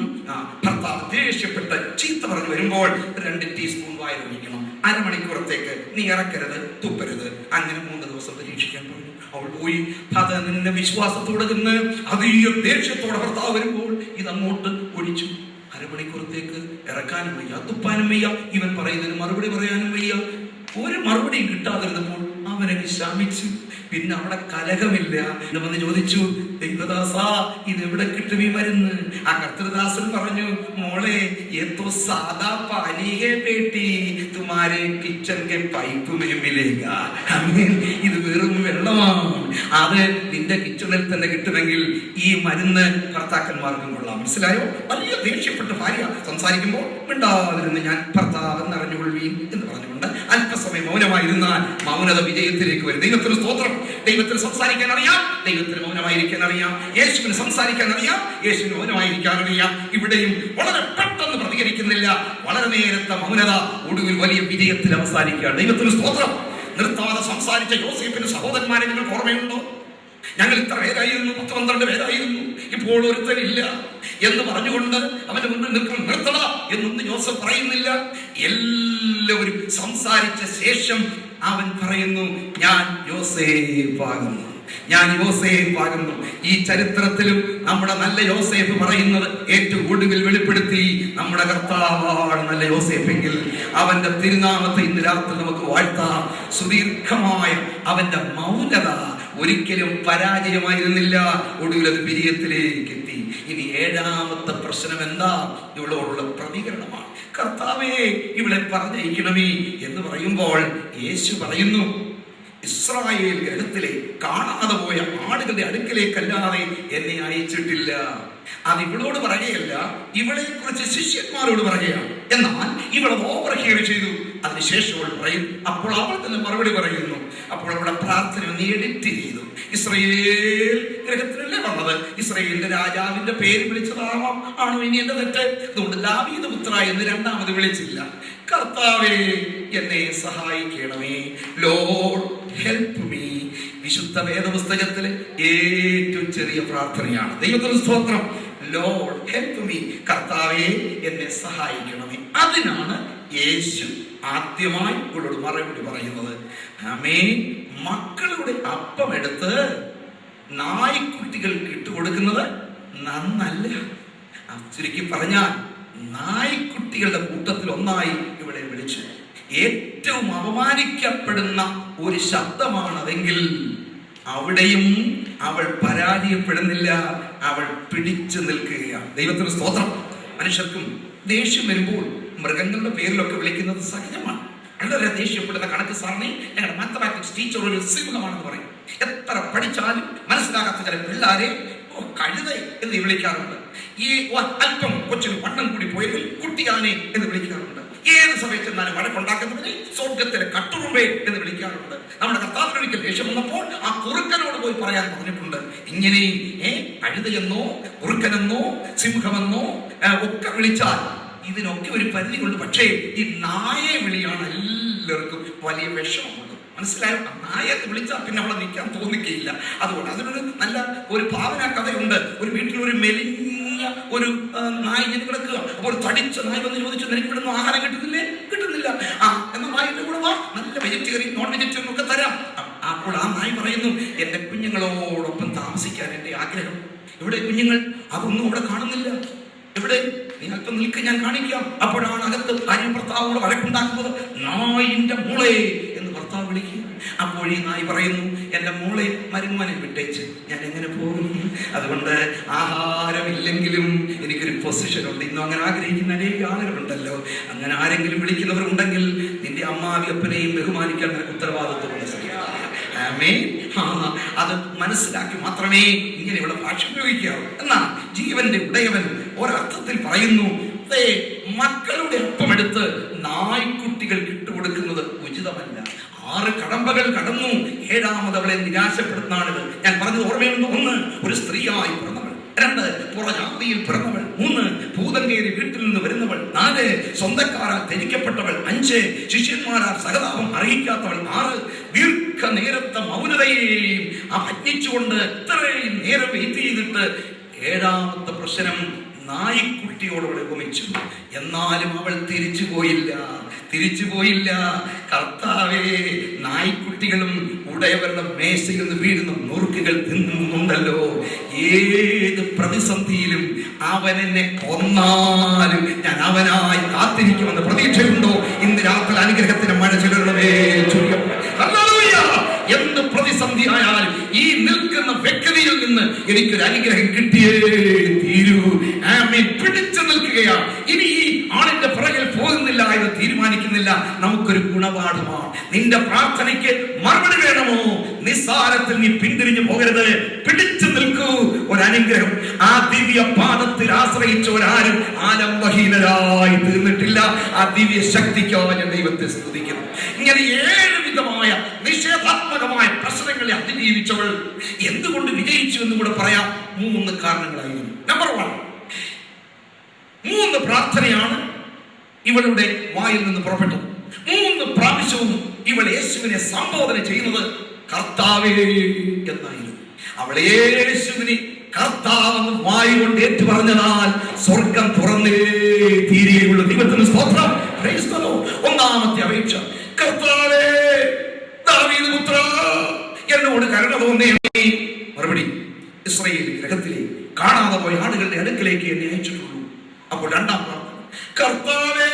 ഭർത്താവ് ദേഷ്യപ്പെട്ട് ചീത്ത പറഞ്ഞു വരുമ്പോൾ 2 ടീസ്പൂൺ വായിലൊഴിക്കണം. അരമണിക്കൂറത്തേക്ക് നീ ഇറക്കരുത്, തുപ്പരുത്. അങ്ങനെ 3 ദിവസം പരീക്ഷിക്കാൻ പറഞ്ഞു. അവൾ പോയി. അത് നിന്നെ വിശ്വാസത്തോടെ നിന്ന് അതീയ ദേഷ്യത്തോടെ ഭർത്താവ് വരുമ്പോൾ ഇതങ്ങോട്ട് ഒഴിച്ചു. അരമണിക്കൂറത്തേക്ക് ഇറക്കാനും വയ്യ, തുപ്പാനും വയ്യ, ഇവൻ പറയുന്നതിന് മറുപടി പറയാനും വയ്യ. ഒരു മറുപടിയും കിട്ടാതിരുന്നപ്പോൾ അവനൊക്കെ ശമിച്ചു. പിന്നെ അവിടെ കലഹമില്ല. വന്ന് ചോദിച്ചു, ദൈവദാസാ ഇതെവിടെ കിട്ടും ഈ മരുന്ന്? ആ കർത്തൃദാസൻ പറഞ്ഞു, മോളെ ഏതോ സാദാ പാനി ഹേ Beti, തുമാരെ kitchen K pipe may മിലേഗാ. ഇത് വെറും വെള്ളമാണ്. അത് നിന്റെ കിച്ചണിൽ തന്നെ കിട്ടുമെങ്കിൽ ഈ മരുന്ന് ഭർത്താക്കന്മാർക്കും കൊള്ളാം. മനസ്സിലായോ? വലിയ ദേഷ്യപ്പെട്ട് ഭാര്യ സംസാരിക്കുമ്പോൾ മിണ്ടാതിരുന്ന് ഞാൻ ഭർത്താവ് എന്നറിഞ്ഞുകൊള്ളുവീൻ എന്ന് പറഞ്ഞുകൊണ്ട് അല്പസമയം മൗനമായിരുന്നാൽ മൗനത വിജയത്തിലേക്ക് വരും. ദൈവത്തിന് സ്തോത്രം. ദൈവത്തിന് സംസാരിക്കാൻ അറിയാം, ദൈവത്തിന് മൗനമായിരിക്കാൻ അറിയാം. യേശുവിന് സംസാരിക്കാൻ അറിയാം, യേശുവിന് മൗനമായിരിക്കാൻ അറിയാം. ഇവിടെയും വളരെ പെട്ടെന്ന് പ്രതികരിക്കുന്നില്ല. വളരെ നേരത്തെ മൗനത ഒടുവിൽ വലിയ വിജയത്തിൽ അവസാനിക്കുകയാണ്. ദൈവത്തിന് സ്തോത്രം. നിർത്താതെ സംസാരിച്ച യോസേഫിന്റെ സഹോദരന്മാരെ നിങ്ങൾക്ക് ഓർമ്മയുണ്ടോ? ഞങ്ങൾ ഇത്ര പേരായിരുന്നു, 10-12 പേരായിരുന്നു, ഇപ്പോൾ ഒരുത്തനില്ല എന്ന് പറഞ്ഞുകൊണ്ട് അവന്റെ മുന്നിൽ നിൽക്കും. നിർത്തട എന്നൊന്നും യോസേഫ് പറയുന്നില്ല. എല്ലാവരും സംസാരിച്ച ശേഷം അവൻ പറയുന്നു, ഞാൻ യോസേഫാകുന്നു, ഞാൻ യോസേഫാകുന്നു. ഈ ചരിത്രത്തിലും നമ്മുടെ നല്ല യോസേഫ് പറയുന്നത് ഏറ്റവും ഒടുവിൽ വെളിപ്പെടുത്തി നമ്മുടെ കർത്താവാണ് നല്ല യോസേഫെങ്കിൽ അവന്റെ തിരുനാമത്തെ ഇന്ന് രാത്രി നമുക്ക് വാഴ്ത്താം. സുദീർഘമായ അവന്റെ മൗനത ഒരിക്കലും പരാജയമായിരുന്നില്ല. ഒടുവിൽ അത് വിജയത്തിലേക്ക് എത്തി. ഇനി 7ാമത്തെ പ്രശ്നം എന്താ? ഇവളോടുള്ള പ്രതികരണമാണ്. കർത്താവേ ഇവളെ പറഞ്ഞയക്കണമേ എന്ന് പറയുമ്പോൾ യേശു പറയുന്നു, ഇസ്രായേൽ ഗൃഹത്തിലെ കാണാതെ പോയ ആടുകളുടെ അടുക്കലേക്കല്ലാതെ എന്നെ അയച്ചിട്ടില്ല. അത് ഇവളോട് പറയുകയല്ല, ഇവളെ കുറിച്ച് ശിഷ്യന്മാരോട് പറയുകയാണ്. എന്നാൽ ഇവളെ ഓവർഹിയർ ചെയ്തു. അതിനുശേഷം അവൾ പറയും. അപ്പോൾ അവൾ തന്നെ മറുപടി പറയുന്നു. അപ്പോൾ അവളുടെ പ്രാർത്ഥന ഒന്ന് എഡിറ്റ് ചെയ്തു. ഇസ്രായേൽ ഗ്രഹത്തിലല്ലേ വന്നത്? ഇസ്രായേലിന്റെ രാജാവിന്റെ പേര് വിളിച്ചതാവാം. ആണോ ഇനി എന്റെ തെറ്റ്? അതുകൊണ്ട് ദാവീദ് പുത്ര എന്ന് 2ാമത് വിളിച്ചില്ല. കർത്താവേ എന്നെ സഹായിക്കണമേ, ലോർഡ് ഹെൽപ്പ് മീ. വിശുദ്ധ വേദപുസ്തകത്തിലെ ഏറ്റവും ചെറിയ പ്രാർത്ഥനയാണ്. ദൈവത്തിന് സ്തോത്രം. ലോർഡ് ഹെൽപ്പ് മീ, കർത്താവേ എന്നെ സഹായിക്കണമേ. അതിനാണ് യേശു ആദ്യമായി ഇവളോട് മറുപടി പറയുന്നത്. ആമേൻ. മക്കളുടെ അപ്പം എടുത്ത് നായ്ക്കുട്ടികൾക്ക് ഇട്ടുകൊടുക്കുന്നത് നന്നല്ല. ചുരുക്കി പറഞ്ഞാൽ നായ്ക്കുട്ടികളുടെ കൂട്ടത്തിൽ ഒന്നായി ഇവിടെ വിളിച്ചു. ഏറ്റവും അപമാനിക്കപ്പെടുന്ന ഒരു ശബ്ദമാണതെങ്കിൽ അവിടെയും അവൾ പരാജയപ്പെടുന്നില്ല, അവൾ പിടിച്ചു നിൽക്കുകയാണ്. ദൈവത്തിന് സ്തോത്രം. മനുഷ്യർക്കും ദേഷ്യം വരുമ്പോൾ മൃഗങ്ങളുടെ പേരിലൊക്കെ വിളിക്കുന്നത് സഹജമാണ്. വളരെ ദേഷ്യപ്പെടുന്ന കണക്ക് സാറിനെ ഞങ്ങളുടെ മാത്തമാറ്റിക്സ് ടീച്ചർ ഒരു സിംഹമാണെന്ന് പറയും. എത്ര പഠിച്ചാലും മനസ്സിലാകാത്ത ചില പിള്ളേരെ കഴുത എന്ന് വിളിക്കാറുണ്ട്. ഈ അല്പം കൊച്ചിന് വണ്ണം കൂടി പോയെങ്കിൽ കുട്ടിയാനെ എന്ന് വിളിക്കാറുണ്ട്. ഏത് സമയത്ത് എന്നാലും വഴക്കുണ്ടാക്കുന്നതിനെ സ്വർഗത്തിലെ കട്ടുറുമ്പേ എന്ന് വിളിക്കാറുണ്ട്. നമ്മുടെ കർത്താവിനൊരിക്കൽ ദേഷ്യം വന്നപ്പോൾ ആ കുറുക്കനോട് പോയി പറയാൻ പറഞ്ഞിട്ടുണ്ട്. ഇങ്ങനെ കഴുതയെന്നോ കുറുക്കനെന്നോ സിംഹമെന്നോ ഒക്കെ വിളിച്ചാൽ ഇതിനൊക്കെ ഒരു പരിധി കൊണ്ട്. പക്ഷേ ഈ നായെ വിളിയാണ് എല്ലാവർക്കും വലിയ വിഷമമുള്ളത്. മനസ്സിലായോ? നായെന്ന് വിളിച്ചാൽ പിന്നെ അവളെ നിൽക്കാൻ തോന്നിക്കയില്ല. അതുകൊണ്ട് അതിനൊരു നല്ല ഒരു ഭാവന കഥയുണ്ട്. ഒരു വീട്ടിൽ ഒരു മെലിഞ്ഞ ഒരു നായ ഇങ്ങനെ കിടക്കുക. അപ്പോൾ തടിച്ച നായ വന്ന് ചോദിച്ചു, നിനക്ക് ഇവിടെ നിന്ന് ആഹാരം കിട്ടുന്നില്ലേ? കിട്ടുന്നില്ല. എന്നാൽ നായിന്റെ കൂടെ വാ, നല്ല വെജിറ്റേറിയൻ നോൺ വെജിറ്റേറിയൻ ഒക്കെ തരാം. അപ്പോൾ ആ നായ പറയുന്നു, എന്റെ കുഞ്ഞുങ്ങളോടൊപ്പം താമസിക്കാൻ എന്റെ ആഗ്രഹം. ഇവിടെ കുഞ്ഞുങ്ങൾ അതൊന്നും ഇവിടെ കാണുന്നില്ല. എവിടെ? നീ അല്പം നിൽക്ക്, ഞാൻ കാണിക്കാം. അപ്പോഴാണ് അകത്ത് ഭാര്യ ഭർത്താവോട് വഴക്കുണ്ടാക്കുന്നത്. നായിന്റെ മോളെ എന്ന് ഭർത്താവ് വിളിക്കുക. അപ്പോൾ ഈ നായി പറയുന്നു, എന്റെ മോളെ മരുമോനെ വിട്ടേച്ച് ഞാൻ എങ്ങനെ പോകും? അതുകൊണ്ട് ആഹാരമില്ലെങ്കിലും എനിക്കൊരു പൊസിഷൻ ഉണ്ട്. ഇന്നും അങ്ങനെ ആഗ്രഹിക്കുന്ന അനേക ആളുകളുണ്ടല്ലോ. അങ്ങനെ ആരെങ്കിലും വിളിക്കുന്നവരുണ്ടെങ്കിൽ നിന്റെ അമ്മാവിയപ്പനെയും ബഹുമാനിക്കാൻ നിനക്ക് ഉത്തരവാദിത്വമുണ്ട്. അത് മനസ്സിലാക്കി മാത്രമേ ഇങ്ങനെയുള്ള ഭാഷ ഉപയോഗിക്കാവൂ. എന്നാൽ ജീവന്റെ ഉടയവൻ ഒരർത്ഥത്തിൽ പറയുന്നു, മക്കളുടെ ഒപ്പമെടുത്ത് നായ്ക്കുട്ടികൾക്ക് ഇട്ടുകൊടുക്കുന്നത് ഉചിതമല്ല. 6 കടമ്പകൾ കടന്നു, 7ാമത് അവളെ നിരാശപ്പെടുത്താണിത്. ഞാൻ പറഞ്ഞത് ഓർമ്മയുണ്ട്. 1, ഒരു സ്ത്രീയായി പിറന്നവൾ. 2, പുറജാതിയിൽ പിറന്നവൾ. 3, ഭൂതം കയറി വീട്ടിൽ നിന്ന് വരുന്നവൾ. 4, സ്വന്തക്കാരാൽ ധരിക്കപ്പെട്ടവൾ. 5, ശിഷ്യന്മാരാൽ സഹതാപം അറിയിക്കാത്തവൾ. 6, ദീർഘനേരത്തെ മൗനതയെയും അപജ്ഞിച്ചുകൊണ്ട് ഇത്രയും നേരം വെയിറ്റ് ചെയ്തിട്ട് 7ാമത്തെ പ്രശ്നം നായ്ക്കുട്ടിയോട് അവളെ ഉപമിച്ചു. എന്നാലും അവൾ തിരിച്ചു പോയില്ല. കർത്താവേ, നായ്ക്കുട്ടികളും ഉടയവരുടെ മേശയിൽ നിന്ന് വീഴുന്ന നുറുക്കുകൾ തിന്നുന്നുണ്ടല്ലോ. ഏത് പ്രതിസന്ധിയിലും അവൻ എന്നെ കൊന്നാലും ഞാൻ അവനായി കാത്തിരിക്കുമെന്ന് പ്രതീക്ഷയുണ്ടോ? ഇന്ന് രാത്രി അനുഗ്രഹത്തിന്റെ മഴ ചിലരുടെ എന്ത് പ്രതിസന്ധി ആയാലും ഈ നിൽക്കുന്ന വ്യക്തിയിൽ നിന്ന് എനിക്കൊരു അനുഗ്രഹം കിട്ടിയേ തീരൂ. പിടിച്ചു നിൽക്കുകയാണ്. ഇനി ഈ ആളിന്റെ പുറകിൽ പോകുന്നില്ല എന്ന് തീരുമാനിക്കുന്നില്ല. നമുക്കൊരു ഗുണപാഠമാണ്. നിന്റെ പ്രാർത്ഥനയ്ക്ക് മറുപടി വേണമോ? നിസ്സാരത്തിൽ നീ പിന്തിരിഞ്ഞു പോകരുത്. പിടിച്ചു നിൽക്കൂ. ഒരു അനുഗ്രഹം. ആ ദിവ്യ പാദത്തിൽ ആശ്രയിച്ചവരാരും ആലംബഹീനരായി തീർന്നിട്ടില്ല. ആ ദിവ്യ ശക്തിക്കോ ഞാൻ ദൈവത്തെ സ്തുതിക്കുന്നു. ഇങ്ങനെ 7 വിധമായ നിഷേധാത്മകമായ പ്രശ്നങ്ങളെ അതിജീവിച്ചവൾ എന്തുകൊണ്ട് വിജയിച്ചു എന്ന് കൂടെ പറയാം. 3 കാരണങ്ങളായിരുന്നു. നമ്പർ 1, 3 പ്രാർത്ഥനയാണ് ഇവളുടെ വായിൽ നിന്ന് പുറപ്പെട്ടത്. 3 പ്രാവശ്യവും ഇവൾ യേശുവിനെ സംബോധന ചെയ്യുന്നത് കർത്താവേ എന്നായിരുന്നു. അവൾ യേശുവിനെ കർത്താവെന്ന് വായു കൊണ്ട് ഏറ്റു പറഞ്ഞതാൽ സ്വർഗം തുറന്നേ തീരുകയുള്ളൂ. ദൈവത്തിന് സ്തോത്രം. Praise the Lord. 1ാമത്തെ അപേക്ഷ, കർത്താവേ, ദാവീദ് പുത്രാ, എന്നോട് കരുണ തോന്നണമേ. മറുപടി, ഇസ്രായേൽ ഗ്രഹത്തിലെ കാണാതെ പോയ ആടുകളുടെ അടുക്കിലേക്ക് എന്നെ അയച്ചിട്ടുള്ളൂ. അപ്പോൾ 2ാം പ്രാർത്ഥന, കർത്താവേ,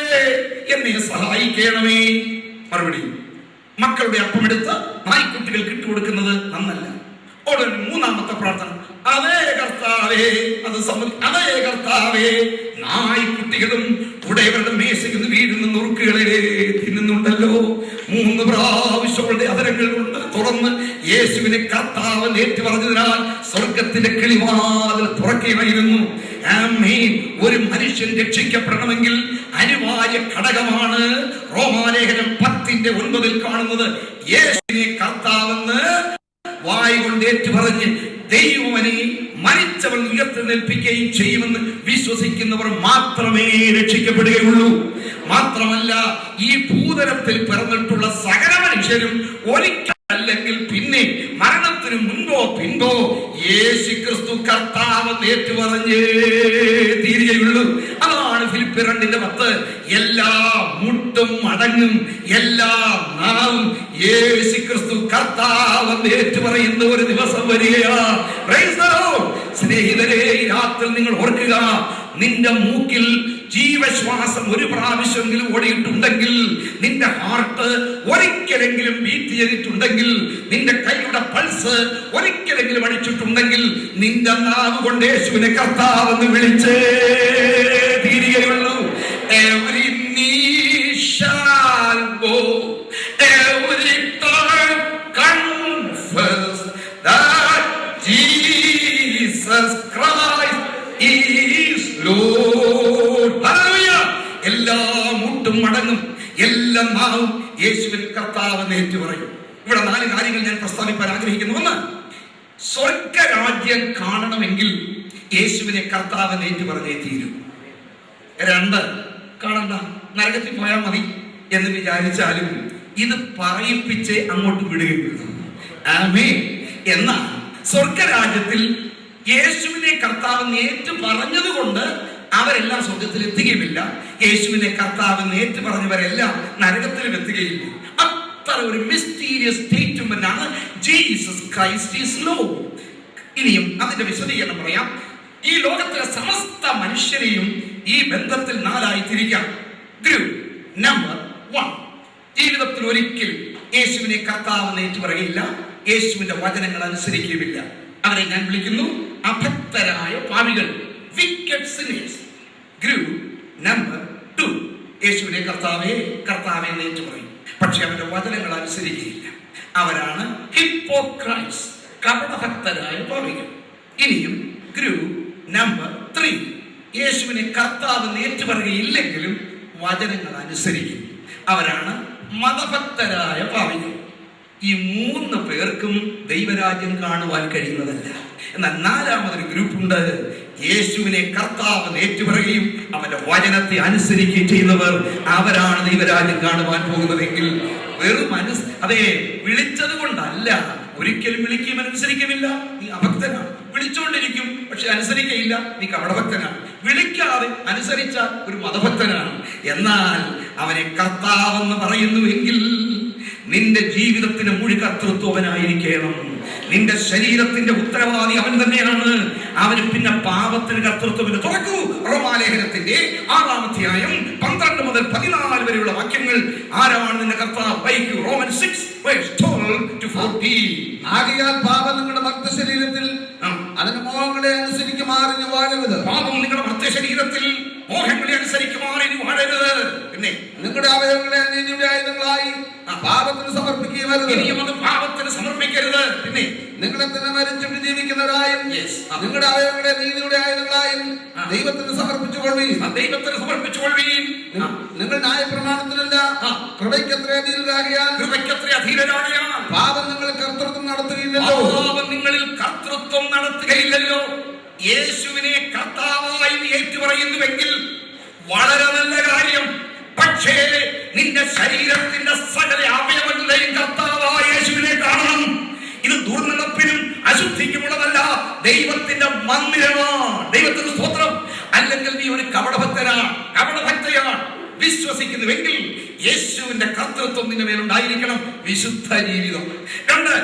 എന്നെ സഹായിക്കണമേ. മറുപടി, മക്കളുടെ അപ്പമെടുത്ത് നായ്ക്കുട്ടികൾക്ക് ഇട്ടുകൊടുക്കുന്നത് നന്നല്ല. ഉടനെ 3ാമത്തെ പ്രാർത്ഥന, അതേ കർത്താവേ, അതേ കർത്താവേ, നായ്ക്കുട്ടികളും ഉടയവരുടെ മേശയിൽ നിന്ന് വീഴുന്ന നുറുക്കുകളെ തിന്നുന്നുണ്ടല്ലോ. 3 പ്രാവശ്യങ്ങളുടെ അതരങ്ങൾ കൊണ്ട് തുറന്ന് യേശുവിനെ കർത്താവ് ഏറ്റു പറഞ്ഞതിനാൽ സ്വർഗത്തിന്റെ കിളിവാതിൽ തുറക്കുകയായിരുന്നു. ഒരു മനുഷ്യൻ രക്ഷിക്കപ്പെടണമെങ്കിൽ അനിവാര്യ ഘടകമാണ് റോമാലേഖനം 10:9 കാണുന്നത്. യേശുവിനെ കർത്താവെന്ന് വായ് കൊണ്ട് ഏറ്റു പറഞ്ഞ് ദൈവമനെ മരിച്ചവൻ ഉയർത്തെഴുന്നേൽപ്പിക്കുകയും ചെയ്യുമെന്ന് വിശ്വസിക്കുന്നവർ മാത്രമേ രക്ഷിക്കപ്പെടുകയുള്ളൂ. മാത്രമല്ല, ഈ ഭൂതലത്തിൽ പിറന്നിട്ടുള്ള സകല മനുഷ്യരും ഒരിക്കലല്ലെങ്കിൽ പിന്നെ മരണത്തിന് മുൻപോ പിൻപോ യേശുക്രിസ്തു കർത്താവ് ഏറ്റു പറഞ്ഞേ തീരുകയുള്ളൂ. അതാണ് ഫിലിപ്പിയർ 2:10. എല്ലാ മുട്ടും അടങ്ങും, എല്ലാ നാവും യേശുക്രിസ്തു കർത്താവ് ഏറ്റു പറയുന്ന ഒരു ദിവസം വരികയാണ്. Praise the Lord. സ്നേഹിതരെ, രാത്രി നിങ്ങൾ ഓർക്കുക, നിന്റെ മൂക്കിൽ ജീവശ്വാസം 1 പ്രാവശ്യമെങ്കിലും ഓടിയിട്ടുണ്ടെങ്കിൽ, നിന്റെ ഹാർട്ട് ഒരിക്കലെങ്കിലും ബീറ്റ് ചെയ്തിട്ടുണ്ടെങ്കിൽ, നിന്റെ കൈയുടെ പൾസ് ഒരിക്കലെങ്കിലും അടിച്ചിട്ടുണ്ടെങ്കിൽ, നിന്റെ നാവ് കൊണ്ട് യേശുവിനെ കർത്താവെന്ന് വിളിച്ചേ തീരുകയുള്ളൂ. Every knee shall bow, every tongue confess that Jesus Christ is Lord. Hallelujah. എല്ലാ മുട്ടും മടങ്ങും, എല്ലാ നാവും യേശുവിൻ കർത്താവെന്ന് ഏറ്റു പറയും. ഇവിടെ 4 കാര്യങ്ങൾ ഞാൻ പ്രസ്താവിക്കാൻ ആഗ്രഹിക്കുന്നു. 1, സ്വർഗരാജ്യം കാണണമെങ്കിൽ യേശുവിനെ കർത്താവെന്ന് ഏറ്റു പറഞ്ഞേ തീരും. 2, കാണണ്ട, നരകത്തിൽ പോയാൽ മതി എന്ന് വിചാരിച്ചാലും ഇത് പറയിപ്പിച്ച് അങ്ങോട്ട് വിടുകയുള്ളൂ. ആമേൻ. എന്നാൽ സ്വർഗരാജ്യത്തിൽ യേശുവിനെ കർത്താവെന്ന് ഏറ്റു പറഞ്ഞത് കൊണ്ട് അവരെല്ലാം സ്വർഗത്തിൽ എത്തുകയുമില്ല. യേശുവിനെ കർത്താവെന്ന് ഏറ്റു പറഞ്ഞവരെല്ലാം നരകത്തിലും എത്തുകയില്ല. അത്ര ഒരു മിസ്റ്റീരിയസ് സ്റ്റേറ്റ്മെന്റ് ആണ് ജീസസ് ക്രൈസ്റ്റ് ഈസ് ലോർഡ്. ഇനിയും അതിന്റെ വിശദീകരണം പറയാം. ഈ ലോകത്തിലെ സമസ്ത മനുഷ്യരെയും ഈ ബന്ധത്തിൽ 4 ആയി തിരിക്കാം. ഗ്രൂപ്പ് നമ്പർ 1, ജീവിതത്തിൽ ഒരിക്കലും യേശുവിനെ കർത്താവെന്ന് ഏറ്റു പറയുകയില്ല, യേശുവിന്റെ വചനങ്ങൾ അനുസരിക്കുകയില്ല. അവരെ ഞാൻ വിളിക്കുന്നു അഭക്തരായ പാപികൾ, wicked sinners. ഗ്രൂപ്പ് നമ്പർ 2, യേശുവിനെ കർത്താവേ കർത്താവേ എന്ന് ഏറ്റു പറയും, പക്ഷെ അവന്റെ വചനങ്ങൾ അനുസരിക്കുകയില്ല. അവരാണ് ഹിപ്പോക്രൈറ്റ്സ്, കപടഭക്തരായ പാപികൾ. ഇനിയും ഗ്രൂപ്പ് നമ്പർ 3, യേശുവിനെ കർത്താവെന്ന് ഏറ്റു പറയുകയില്ലെങ്കിലും വചനങ്ങൾ അനുസരിക്കും. അവരാണ് മതഭക്തരായ പാപികൾ. ഈ 3 പേർക്കും ദൈവരാജ്യം കാണുവാൻ കഴിയുന്നതല്ല. എന്നാൽ 4മതൊരു ഗ്രൂപ്പുണ്ട്. യേശുവിനെ കർത്താവ് ഏറ്റുപറയുകയും അവന്റെ വചനത്തെ അനുസരിക്കുകയും ചെയ്യുന്നവർ. അവരാണ് ദൈവരാജ്യം കാണുവാൻ പോകുന്നതെങ്കിൽ വെറും അതെ, വിളിച്ചത് കൊണ്ടല്ല. ഒരിക്കലും വിളിക്കുകയും അനുസരിക്കുമില്ല, നീ അഭക്തനാണ്. വിളിച്ചുകൊണ്ടിരിക്കും, പക്ഷെ അനുസരിക്കയില്ല, നീ കപടഭക്തനാണ്. വിളിക്കാതെ അനുസരിച്ചാൽ ഒരു മതഭക്തനാണ്. എന്നാൽ അവനെ കർത്താവെന്ന് പറയുന്നുവെങ്കിൽ നിന്റെ ജീവിതത്തിന് മുഴുവൻ കർത്തൃത്വം അവനായിരിക്കണം. നിന്റെ ശരീരത്തിന്റെ ഉത്തരവാദി അവൻ തന്നെയാണ്. അവന് പിന്നെ പാപത്തിന് കർത്തൃത്വമില്ല. തുറക്കൂ റോമാലേഖനത്തിന്റെ 6-ാം അധ്യായം 12 മുതൽ 14 വരെയുള്ള വാക്യങ്ങൾ. ആരാണ് നിന്റെ കർത്താവ്? വായിക്കൂ. Romans 6:12-14. ആകയാൽ പാപം നിങ്ങളുടെ മർത്യശരീരത്തിൽ അതിന്റെ മോഹങ്ങളെ അനുസരിക്കുമാറിഞ്ഞു വാഴരുത്. പാപം നിങ്ങളുടെ മർത്യശരീരത്തിൽ മോഹങ്ങളെ അനുസരിക്കുമാറിഞ്ഞു വാഴരുത്. പിന്നെ നിങ്ങളുടെ അവയവങ്ങളെ നീതിയുടെ ആയുധങ്ങളായി പാപത്തിന് സമർപ്പിക്കുകയും ഇനിയും അത് പാപത്തിന് സമർപ്പിക്കരുത്. പിന്നെ നിങ്ങളെ തന്നെ മരിച്ചിട്ട് ജീവിക്കുന്നവരായും നിങ്ങളുടെ അവയവങ്ങളെ നീതിയുടെ ആയുധങ്ങളായും ദൈവത്തിന് സമർപ്പിച്ചുകൊള്ളുകയും. ദൈവത്തിന് സമർപ്പിച്ചുകൊള്ളുകയും. നിങ്ങൾ ന്യായപ്രമാണത്തിനല്ല കൃപയ്ക്കത്ര അധീരരാകയാൽ പാപം നിങ്ങളിൽ കർത്തൃത്വം നടത്തുകയില്ലല്ലോ. പാപം നിങ്ങളിൽ കർത്തൃത്വം നടത്തുകയില്ലല്ലോ. യേശുവിനെ കർത്താവായി ഏറ്റുപറയുന്നുവെങ്കിൽ വളരെ നല്ല കാര്യം. പക്ഷേ നിന്റെ ശരീരത്തിന്റെ സകല അവയവങ്ങളെയും കർത്താവായ യേശുവിനെ കാണണം. ഇത് ദുർനടപ്പിനും അശുദ്ധിക്കുമുള്ളതല്ല, ദൈവത്തിന്റെ മന്ദിരമാണ്. ദൈവത്തിന് സ്തോത്രം. അല്ലെങ്കിൽ നീ ഒരു കപടഭക്തനാണ്, കപടഭക്തയാണ്. വിശ്വസിക്കുന്നുവെങ്കിൽ യേശുവിന്റെ കർത്തൃത്വം നിന്റെ മേലുണ്ടായിരിക്കണം. വിശുദ്ധ ജീവിതം. 2,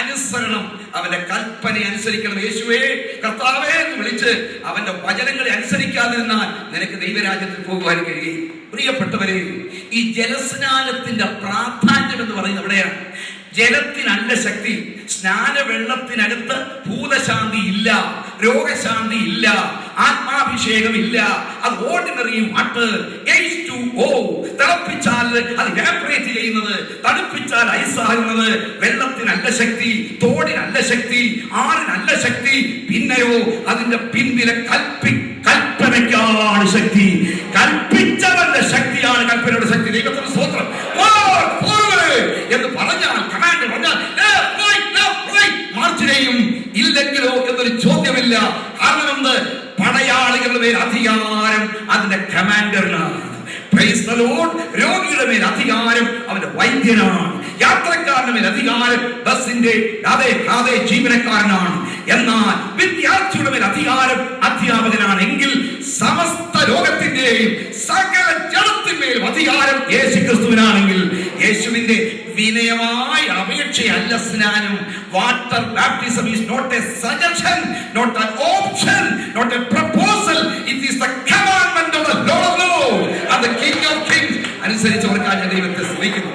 അനുസരണം. അവന്റെ കൽപ്പന അനുസരിക്കണം. യേശുവേ കർത്താവേ എന്ന് വിളിച്ച് അവന്റെ വചനങ്ങളെ അനുസരിക്കാതിരുന്നാൽ നിനക്ക് ദൈവരാജ്യത്തിൽ പോകുവാൻ കഴിയും. പ്രിയപ്പെട്ടവരെ, ഈ ജലസ്നാനത്തിന്റെ പ്രാധാന്യം എന്ന് പറയുന്നത് എവിടെയാണ്? ജലത്തിനല്ല ശക്തി. സ്നാനവെള്ളത്തിനകത്ത് ഭൂതശാന്തി ഇല്ല, രോഗശാന്തി ഇല്ല, ആത്മാഭിഷേകം ഇല്ല. അത് ഓർഡിനറി വാട്ടർ, H2O. തിളപ്പിച്ചാൽ അത് എവാപറേറ്റ് ചെയ്യുന്നത്, തണുപ്പിച്ചാൽ ഐസാകുന്നത്. വെള്ളത്തിനല്ല ശക്തി, തോടിനല്ല ശക്തി, ആറിനല്ല ശക്തി. പിന്നെയോ അതിന്റെ പിന്നിലെ കൽപ്പനയ്ക്കാണ് ശക്തി. കൽപ്പിച്ചവന്റെ ശക്തിയാണ് കൽപ്പനയുടെ ശക്തി. ദൈവത്തിന്റെ സ്തോത്രം. എന്ന് പറഞ്ഞാൽ കമാൻഡ് പറഞ്ഞാൽ മാർച്ചിനെയും ഇല്ലെങ്കിലോ എന്നൊരു ചോദ്യമില്ല. കാരണം എന്ത്? പടയാളികളുടെ മേൽ അധികാരം അതിന്റെ കമാൻഡറിനാണ്. രോഗിയുടെ മേൽ അധികാരം അവന്റെ വൈദ്യനാണ്. യാത്രക്കാരന്റെ മേൽ അധികാരം ബസിന്റെ അതേ ജീവനക്കാരനാണ്. എന്നാൽ വിദ്യാർത്ഥിയുടെ മേൽ അധികാരം അധ്യാപകനാണെങ്കിൽ സമസ്ത ലോകത്തിന്റെയും സകല ജനത്തിന്മേലും അധികാരം യേശുക്രിസ്തുവിനാണെങ്കിൽ യേശുവിന്റെ വിനയമായ അപേക്ഷയല്ല സ്നാനം. Water baptism is not a suggestion, not an option, not a proposal. It is the commandment of the Lord of Lords and the King of Kings. അനുസരിച്ചവർക്കാണ് ദൈവത്തെ സ്തുതിക്കുന്നു.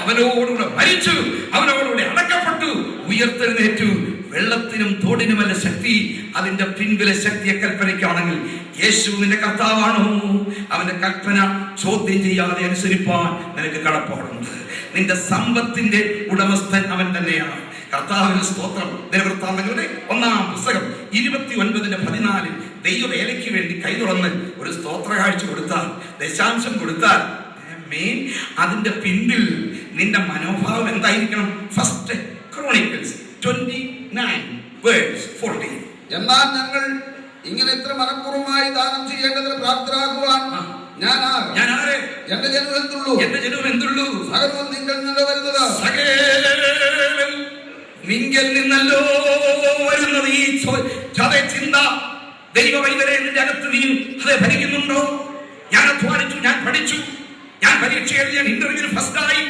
അവനോടുകൂടെ മരിച്ചു, അവനോടുകൂടെ അടക്കപ്പെട്ടു, ഉയർത്തെഴുന്നേറ്റു. വെള്ളത്തിനും തോടിനുമല്ല ശക്തി, അതിന്റെ പിൻപിലെ ശക്തിയെ കൽപ്പനയ്ക്കാണെങ്കിൽ യേശുവിന്റെ കർത്താവാണോ? അവന്റെ കൽപ്പന ചോദ്യം ചെയ്യാതെ അനുസരിപ്പാൻ നിനക്ക് കടപ്പാടുണ്ട്. നിന്റെ സമ്പത്തിന്റെ ഉടമസ്ഥൻ അവൻ തന്നെയാണ്. കർത്താവിന് സ്തോത്രം. ദിനവൃത്താന്തങ്ങളുടെ 1-ാം പുസ്തകം 29:14 ദൈവവേലയ്ക്ക് വേണ്ടി കൈ തുറന്ന് ഒരു സ്തോത്ര കാഴ്ച കൊടുത്താൽ, ദശാംശം കൊടുത്താൽ, അതിന്റെ പിന്നിൽ നിന്റെ മനോഭാവം എന്തായിരിക്കണം? 1 Chronicles 29:40. എന്നാൽ ഞങ്ങൾ ഇങ്ങനെ ഇത്ര മനഃപൂർവ്വമായി ദാനം ചെയ്യേണ്ടതിന് പ്രാപ്തരാകുവാൻ ഞാൻ ആരെ? എന്റെ ജനം എന്തുള്ളൂ? സകലവും നിങ്ങൾ നിന്ന് വരുന്നത്. സകലം നിങ്ങൾ നിന്നല്ലോ വരുന്നത്. ഈ ചിന്ത ദൈവവൈദ്യരെ നിന്റെ അകത്ത് നീ അതെ ഭരിക്കുന്നുണ്ടോ? ഞാൻ അധ്വാനിച്ചു, ഞാൻ പഠിച്ചു, ഞാൻ പരീക്ഷ എഴുതി, ഞാൻ ഇന്റർവ്യൂവിന് ഫസ്റ്റായി.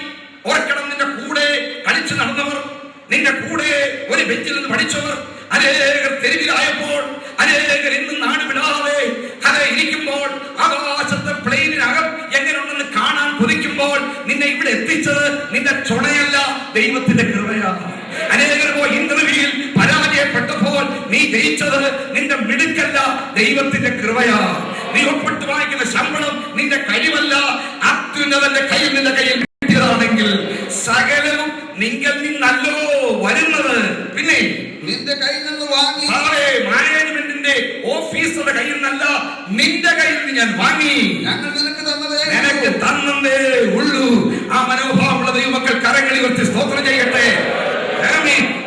ഓർക്കണം, നിന്റെ കൂടെ കളിച്ചു നടന്നവർ, നിന്റെ കൂടെ ഒരു ബെഞ്ചിൽ നിന്ന് പഠിച്ചവർ, അനേകർ തെരുവിലായപ്പോൾ, അനേകർ ഇന്നും നാട് വിടാതെ അത് ഇരിക്കുമ്പോൾ, ആകാശത്തെ പ്ലെയിനിനകം എങ്ങനെയുണ്ടെന്ന് കാണാൻ കൊതിക്കുമ്പോൾ നിന്നെ ഇവിടെ എത്തിച്ചത് നിന്റെ ചുണയല്ല, ദൈവത്തിന്റെ കൃപയാണ്. അനേകർ പോയി ഇന്റർവ്യൂവിൽ പരാജയപ്പെട്ടപ്പോൾ നീ ജയിച്ചത് നിന്റെ മിടുക്കല്ല, ദൈവത്തിന്റെ കൃപയാണ്. നീ ഒപ്പിട്ട് വാങ്ങിക്കുന്ന ശമ്പളം നിന്റെ കഴിവല്ല, അത്യുന്നതന്റെ കയ്യിൽ നിന്റെ കയ്യിൽ കിട്ടിയതാണെങ്കിൽ സകലവും നിങ്ങൾ നിന്നല്ലോ വരുന്നത്. പിന്നെ നിന്റെ കയ്യിൽ നിന്ന് വാങ്ങി, മാനേജ്മെന്റിന്റെ ഓഫീസറുടെ കയ്യിൽ നിന്നല്ല, നിന്റെ കയ്യിൽ നിന്ന് ഞാൻ വാങ്ങി. ഞങ്ങൾ നിനക്ക് നിനക്ക് തന്നതേ ഉള്ളൂ. ആ മനോഭാവമുള്ള ദൈവമക്കൾ കരങ്ങളിൽ ഉയർത്തി സ്തോത്രം ചെയ്യട്ടെ.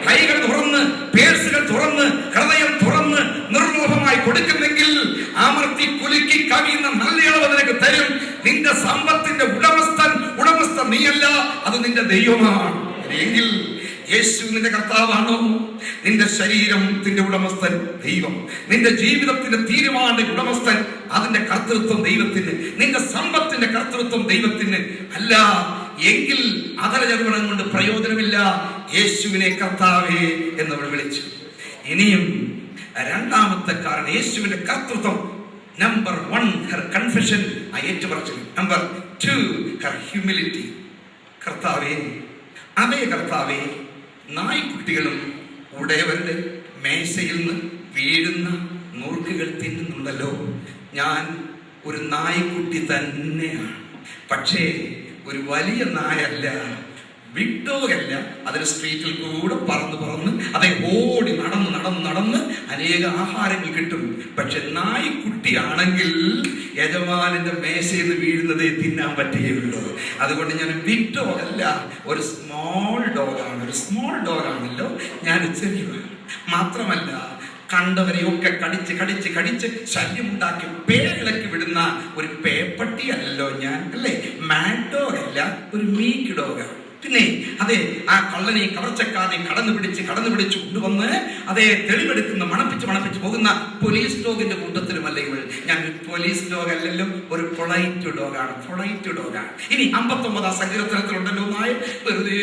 കൈകൾ തുറന്ന്, പേഴ്സുകൾ തുറന്ന്, ഹൃദയം തുറന്ന് നിർലോഭമായി കൊടുക്കുന്നെങ്കിൽ അമർത്തി കുലുക്കി കവിയുന്ന നല്ല അളവ് നിനക്ക് തരും. നിന്റെ സമ്പത്തിന്റെ ഉടമസ്ഥൻ നീയല്ല, അത് നിന്റെ ദൈവമാണ്. എങ്കിൽ യേശു നിന്റെ കർത്താവാണോ? നിന്റെ ശരീരത്തിന്റെ ഉടമസ്ഥൻ ദൈവം, നിന്റെ ജീവിതത്തിന്റെ തീരുമാനത്തിന്റെ ഉടമസ്ഥൻ, അതിന്റെ കർത്തൃത്വം ദൈവത്തിന്. നിന്റെ സമ്പത്തിന്റെ കർത്തൃത്വം ദൈവത്തിന് അല്ല എങ്കിൽ അതരചർവണം കൊണ്ട് പ്രയോജനമില്ല. യേശുവിനെ കർത്താവേ എന്നവൾ വിളിച്ചു. ഇനിയും രണ്ടാമത്തെ കാരണം യേശുവിന്റെ കർത്തൃത്വം. നമ്പർ 1 her confession, ഏറ്റുപറച്ചിൽ. Number 2 her humility. കർത്താവേ, അതേ കർത്താവേ, നായ്ക്കുട്ടികളും ഉടയവരുടെ മേശയിൽ നിന്ന് വീഴുന്ന നുറുക്കുകൾ തിന്നുന്നുണ്ടല്ലോ. ഞാൻ ഒരു നായ്ക്കുട്ടി തന്നെയാണ്, പക്ഷേ ഒരു വലിയ നായല്ല, ബിഗ് ഡോഗ് അല്ല. അതിന് സ്ട്രീറ്റിൽ കൂടെ പറന്ന് അതേ ഓടി നടന്ന് അനേക ആഹാരങ്ങൾ കിട്ടും. പക്ഷെ നായ്ക്കുട്ടിയാണെങ്കിൽ യജമാനന്റെ മേശയിൽ നിന്ന് വീഴുന്നതേ തിന്നാൻ പറ്റുകയുള്ളൂ. അതുകൊണ്ട് ഞാൻ ബിഗ് ഡോഗ് അല്ല, ഒരു സ്മോൾ ഡോഗാണ്. ഒരു സ്മോൾ ഡോഗാണല്ലോ ഞാൻ. ചെറിയ മാത്രമല്ല, കണ്ടവരെയൊക്കെ കടിച്ച് ശല്യമുണ്ടാക്കി പേരിളക്കി വിടുന്ന ഒരു പേപ്പട്ടിയല്ലോ ഞാൻ, അല്ലേ? മാഡ് ഡോഗ് അല്ല, ഒരു മീക്ക് ഡോഗാണ്. പിന്നെ അതെ, ആ കള്ളനെയും കവർച്ചക്കാരെയും കടന്നു പിടിച്ച് കൊണ്ടുവന്ന് അതേ തെളിവെടുക്കുന്ന മണപ്പിച്ച് പോകുന്ന പോലീസ് ഡോഗിന്റെ കൂട്ടത്തിലുമല്ല ഇവൾ. ഞാൻ പോലീസ് ഡോഗ് അല്ലല്ലോ, ഒരു പൊളൈറ്റ് ഡോഗാണ്. ഇനി 59 സങ്കീർത്തനത്തിലുണ്ടല്ലോ, നായ വെറുതെ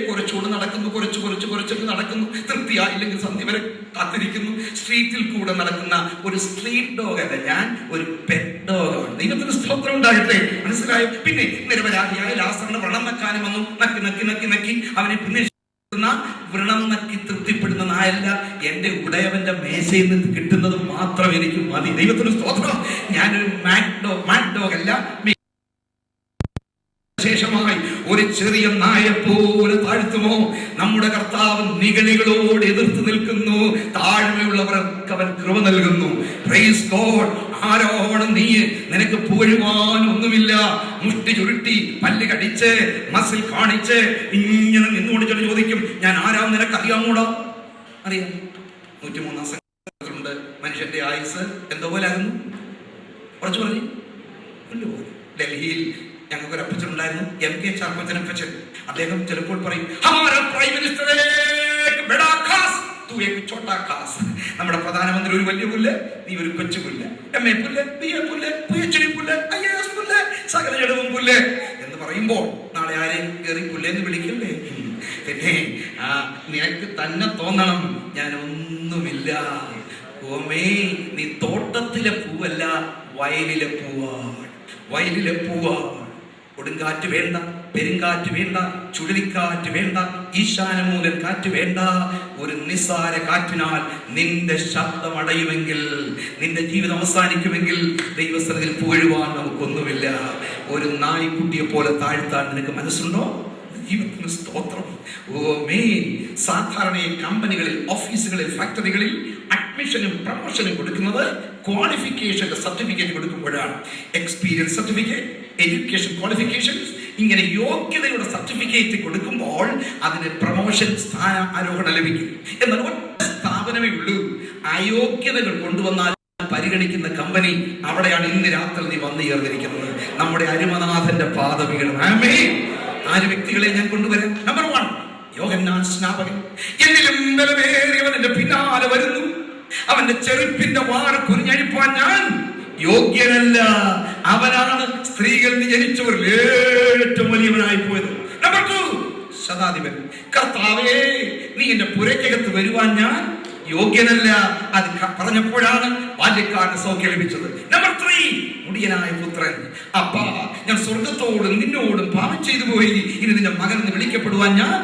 കുറച്ചുകൊണ്ട് നടക്കുന്നു, കുറച്ചിട്ട് നടക്കുന്നു, തൃപ്തിയായില്ലെങ്കിൽ സന്ധ്യ വരെ കാത്തിരിക്കുന്നു. സ്ട്രീറ്റിൽ കൂടെ നടക്കുന്ന ഒരു സ്ട്രീറ്റ് ഡോഗ് അല്ല ഞാൻ, ഒരു പെറ്റ് ഡോഗാണ്. ദൈവത്തിന് സ്തോത്രം ഉണ്ടാകട്ടെ. മനസ്സിലായോ? പിന്നെ നിരപരാധിയായ ലാസറിന് വ്രണം വെക്കാനും വന്നു. നക്കി അവനെ പിന്നെ വ്രണം നക്കി തൃപ്തിപ്പെടുന്ന നായല്ല, എന്റെ ഉടയവന്റെ മേശയിൽ നിന്ന് കിട്ടുന്നത് മാത്രം എനിക്ക് മതി. ദൈവത്തിന് സ്തോത്രം. ഞാനൊരു മാഡ് ഡോഗ് അല്ല. ശേഷമായി ഒരു ചെറിയ നായ പോലെ താഴ്ത്തുമോ? നമ്മുടെ കർത്താവ് നിഗളികളോട് എതിർത്ത് നിൽക്കുന്നു. താഴ്മയുള്ളവർക്ക് അവൻ കൃപ നൽകുന്നു. Praise God. ആരോടും നിനക്ക് പുകഴുവാൻ ഒന്നുമില്ല. മുഷ്ടി ചുരുട്ടി പല്ല് കടിച്ച് മസിൽ കാണിച്ച് ഇങ്ങനെ നിന്നുകൊണ്ട് ചോദിക്കും, ഞാൻ ആരാം നിനക്ക് അറിയാമോടോ? അറിയാം. 103 സംഘത്തിലുണ്ട്. മനുഷ്യന്റെ ആയുസ് എന്തോ പോലെ ആയിരുന്നു. കുറച്ച് പറഞ്ഞു. ഡൽഹിയിൽ ഞങ്ങൾക്ക് ഒരു അപ്പച്ചനുണ്ടായിരുന്നു, MK ചാർപ്പച്ചൻ അപ്പച്ചൻ. അദ്ദേഹം ചിലപ്പോൾ പറയും, നമ്മുടെ പ്രധാനമന്ത്രി ഒരു വലിയ പുല്ല്, നീ ഒരു കൊച്ചു പുല്ല്. MA പുല്ല്, BA പുല്ല്, PhD പുല്ല്, IAS പുല്ല്, സകല ജഡവും പുല്ല് എന്ന് പറയുമ്പോൾ നാളെ ആരെയും കയറി പുല്ലെന്ന് വിളിക്കണ്ടേ? പിന്നെ നിനക്ക് തന്നെ തോന്നണം, ഞാൻ ഒന്നുമില്ല. ഓമേ, നീ തോട്ടത്തിലെ പൂവല്ല, വയലിലെ പൂവാ. കൊടുങ്കാറ്റ് വേണ്ട, പെരുങ്കാറ്റ് വേണ്ട, ചുഴലിക്കാറ്റ് വേണ്ട, ഈശാനമൂലൻ കാറ്റ് വേണ്ട. ഒരു നിസ്സാര കാറ്റിനാൽ നിന്റെ ശബ്ദം അടയുമെങ്കിൽ, നിന്റെ ജീവിതം അവസാനിക്കുമെങ്കിൽ ദൈവസന്നിധിയിൽ പുകഴുവാൻ നമുക്കൊന്നുമില്ല. ഒരു നായ്ക്കുട്ടിയെ പോലെ താഴ്ത്താൻ നിനക്ക് മനസ്സുണ്ടോ? ദൈവത്തിന് സ്തോത്രം. സാധാരണ കമ്പനികളിൽ, ഓഫീസുകളിൽ, ഫാക്ടറികളിൽ അഡ്മിഷനും പ്രൊമോഷനും കൊടുക്കുന്നത് ക്വാളിഫിക്കേഷന്റെ സർട്ടിഫിക്കറ്റ് കൊടുക്കുമ്പോഴാണ്. എക്സ്പീരിയൻസ് സർട്ടിഫിക്കറ്റ്, എഡ്യൂക്കേഷൻ ക്വാളിഫിക്കേഷൻസ്, ഇങ്ങനെ യോഗ്യതയുടെ സർട്ടിഫിക്കറ്റ് കൊടുക്കുമ്പോൾ അതിന് പ്രൊമോഷൻ, സ്ഥാന ആരോഹണം ലഭിക്കും. എന്നാൽ ഒറ്റ സ്ഥാപനമേ ഉള്ളൂ, അയോഗ്യതകൾ കൊണ്ടുവന്നാൽ പരിഗണിക്കുന്ന കമ്പനി. അവിടെയാണ് ഇന്ന് രാത്രി നീ വന്നു ചേർന്നിരിക്കുന്നത്. നമ്മുടെ അരുമനാഥന്റെ പാദവികളും. ആര് വ്യക്തികളെ ഞാൻ കൊണ്ടുവരാം? നമ്പർ 1 യോഹന്നാൻ സ്നാപകൻ. എന്നിലും ബലമേറിയവൻ എന്റെ പിന്നാലെ വരുന്നു, അവന്റെ ചെറുപ്പിന്റെ വാറ് കുനിഞ്ഞഴിപ്പാൻ ഞാൻ യോഗ്യനല്ല. അവനാണ് സ്ത്രീകളിൽ ജനിച്ചവരിൽ ഏറ്റവും വലിയവനായി പോയത്. നമ്പർ 2 ശതാധിപൻ. കർത്താവേ, നീ എന്റെ പുരയ്ക്കകത്ത് വരുവാൻ ഞാൻ യോഗ്യനല്ല. അത് പറഞ്ഞപ്പോഴാണ് ബാല്യക്കാരന് സൗഖ്യം ലഭിച്ചത്. നമ്പർ 3 മുടിയനായ പുത്രൻ. അപ്പാ, ഞാൻ സ്വർഗത്തോടും നിന്നോടും പാപം ചെയ്തു പോയി, ഇനി നിന്റെ മകൻ എന്ന് വിളിക്കപ്പെടുവാൻ ഞാൻ